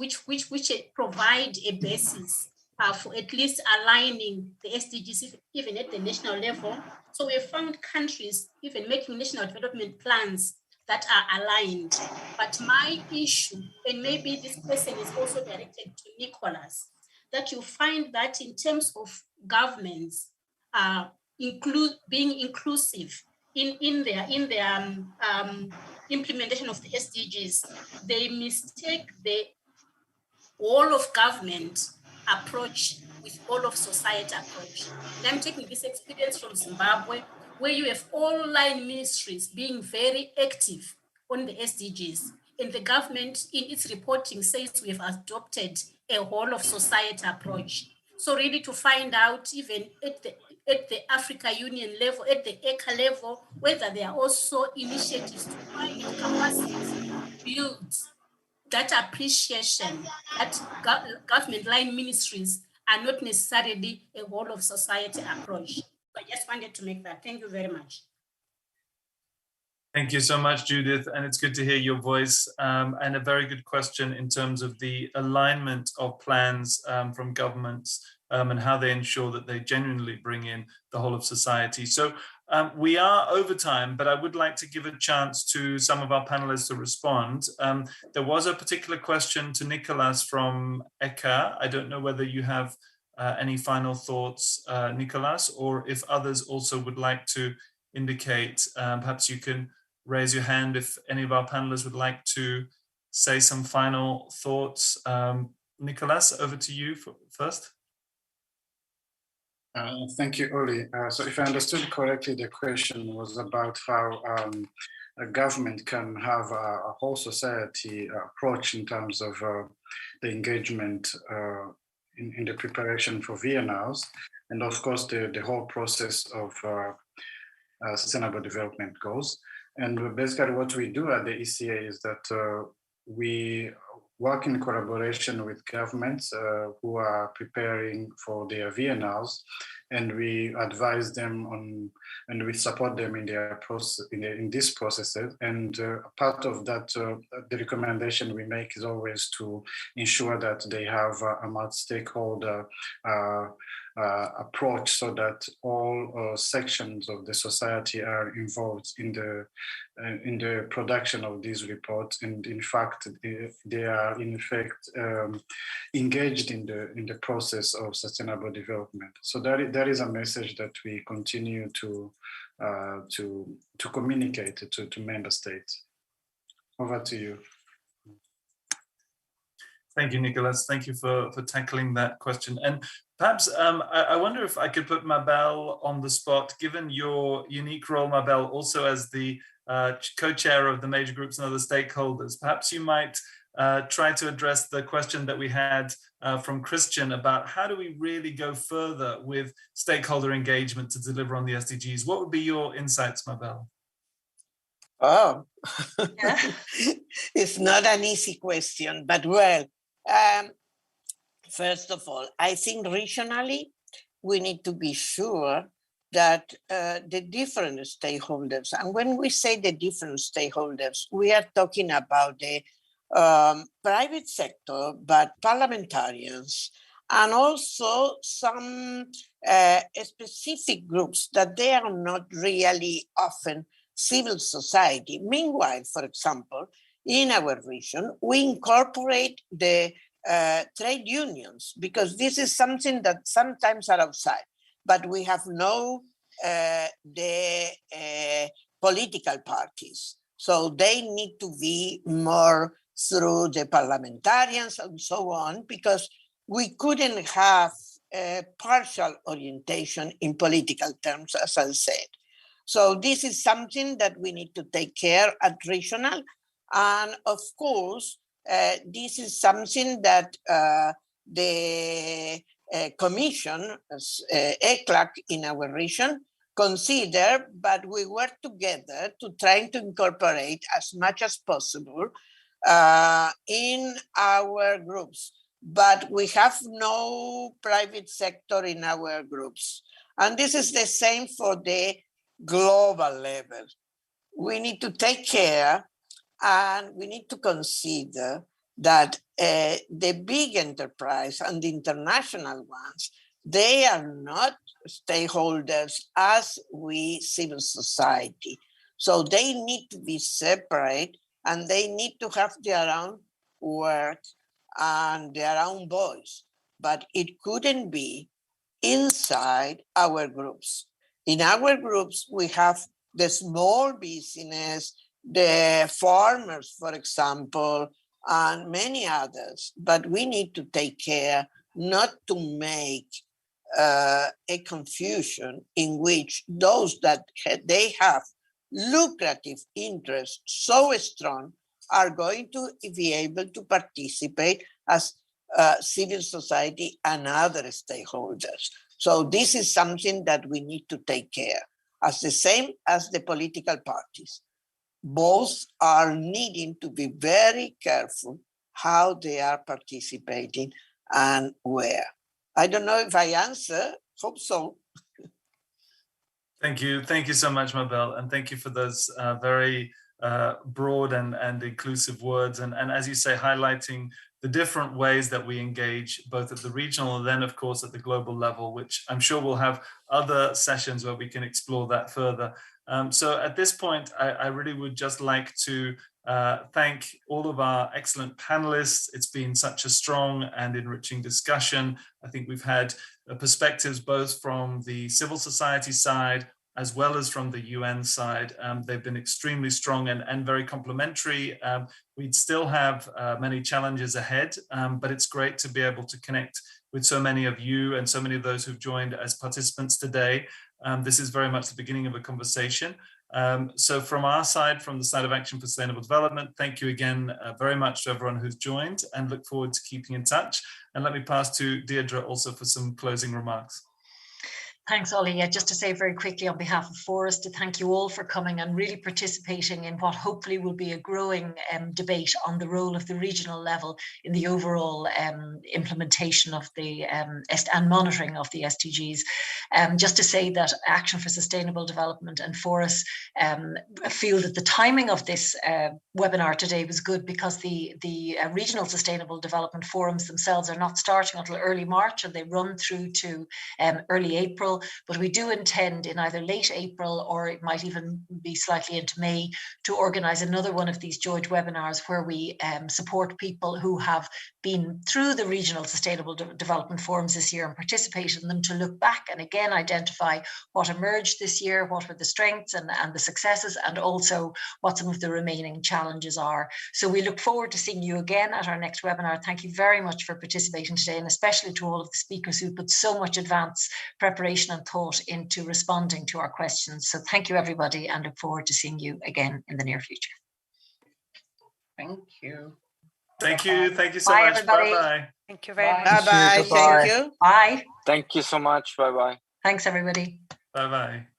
provide a basis for at least aligning the SDGs even at the national level. So we have found countries even making national development plans that are aligned. But my issue, and maybe this question is also directed to Nicholas, that you find that in terms of governments being inclusive in their implementation of the SDGs, they mistake the whole of government approach with all of society approach. And I'm taking this experience from Zimbabwe, where you have all line ministries being very active on the SDGs. And the government in its reporting says we have adopted a whole of society approach. So really to find out even at the Africa Union level, at the ECA level, whether there are also initiatives to find capacity, build that appreciation that government line ministries are not necessarily a whole of society approach. I just wanted to make that. Thank you very much. Thank you so much, Judith, and it's good to hear your voice. And a very good question in terms of the alignment of plans from governments and how they ensure that they genuinely bring in the whole of society. So we are over time, but I would like to give a chance to some of our panelists to respond. There was a particular question to Nicholas from ECA. I don't know whether you have any final thoughts, Nicholas, or if others also would like to indicate, perhaps you can raise your hand if any of our panelists would like to say some final thoughts. Nicholas, over to you first. Thank you, Oli. So if I understood correctly, the question was about how a government can have a whole society approach in terms of the engagement in the preparation for VNRs, and of course the whole process of sustainable development goals. And basically what we do at the ECA is that we work in collaboration with governments who are preparing for their VNRs, and we advise them on, and we support them in their process, in these processes. And part of that, the recommendation we make is always to ensure that they have a multi-stakeholder approach, so that all sections of the society are involved in the production of these reports, and in fact they are in effect engaged in the process of sustainable development. So that is a message that we continue to to communicate to member states. Over to you. Thank you, Nicholas. Thank you for tackling that question. And perhaps I wonder if I could put Mabel on the spot, given your unique role, Mabel, also as the co-chair of the major groups and other stakeholders. Perhaps you might try to address the question that we had from Christian about how do we really go further with stakeholder engagement to deliver on the SDGs? What would be your insights, Mabel? Oh, it's not an easy question, but well, first of all, I think regionally, we need to be sure that the different stakeholders, and when we say the different stakeholders, we are talking about the private sector, but parliamentarians, and also some specific groups that they are not really often civil society. Meanwhile, for example, in our region, we incorporate the trade unions because this is something that sometimes are outside, but we have no the political parties. So they need to be more through the parliamentarians and so on, because we couldn't have a partial orientation in political terms, as I said. So this is something that we need to take care at regional. And of course, this is something that the commission, ECLAC in our region, consider, but we work together to try to incorporate as much as possible in our groups. But we have no private sector in our groups. And this is the same for the global level. We need to take care and we need to consider that the big enterprise and the international ones, they are not stakeholders as we civil society. So they need to be separate and they need to have their own work and their own voice. But it couldn't be inside our groups. In our groups, we have the small business, the farmers, for example, and many others. But we need to take care not to make a confusion in which those that they have lucrative interests so strong are going to be able to participate as civil society and other stakeholders. So this is something that we need to take care, as the same as the political parties. Both are needing to be very careful how they are participating and where. I don't know if I answer, hope so. Thank you so much, Mabel, and thank you for those very broad and inclusive words, and as you say, highlighting the different ways that we engage both at the regional and then of course at the global level, which I'm sure we'll have other sessions where we can explore that further. So at this point, I really would just like to thank all of our excellent panelists. It's been such a strong and enriching discussion. I think we've had perspectives both from the civil society side as well as from the UN side. They've been extremely strong and very complementary. We'd still have many challenges ahead, but it's great to be able to connect with so many of you and so many of those who've joined as participants today. This is very much the beginning of a conversation. So from our side, from the side of Action for Sustainable Development, thank you again very much to everyone who's joined and look forward to keeping in touch. And let me pass to Deirdre also for some closing remarks. Thanks, Ollie. Just to say very quickly on behalf of Forus, to thank you all for coming and really participating in what hopefully will be a growing debate on the role of the regional level in the overall implementation of the and monitoring of the SDGs. Just to say that Action for Sustainable Development and Forus feel that the timing of this webinar today was good because the regional sustainable development forums themselves are not starting until early March and they run through to early April. April, but we do intend in either late April or it might even be slightly into May to organise another one of these joint webinars where we support people who have been through the regional sustainable development forums this year and participated in them to look back and again identify what emerged this year, what were the strengths and the successes, and also what some of the remaining challenges are. So we look forward to seeing you again at our next webinar. Thank you very much for participating today, and especially to all of the speakers who put so much advance preparation and thought into responding to our questions. So thank you everybody, and look forward to seeing you again in the near future. Thank you. Thank you. Thank you so Bye, much. everybody. Bye-bye. Thank you very much. Bye-bye. Thank you. Bye. Thank you so much. Bye-bye. Thanks, everybody. Bye-bye.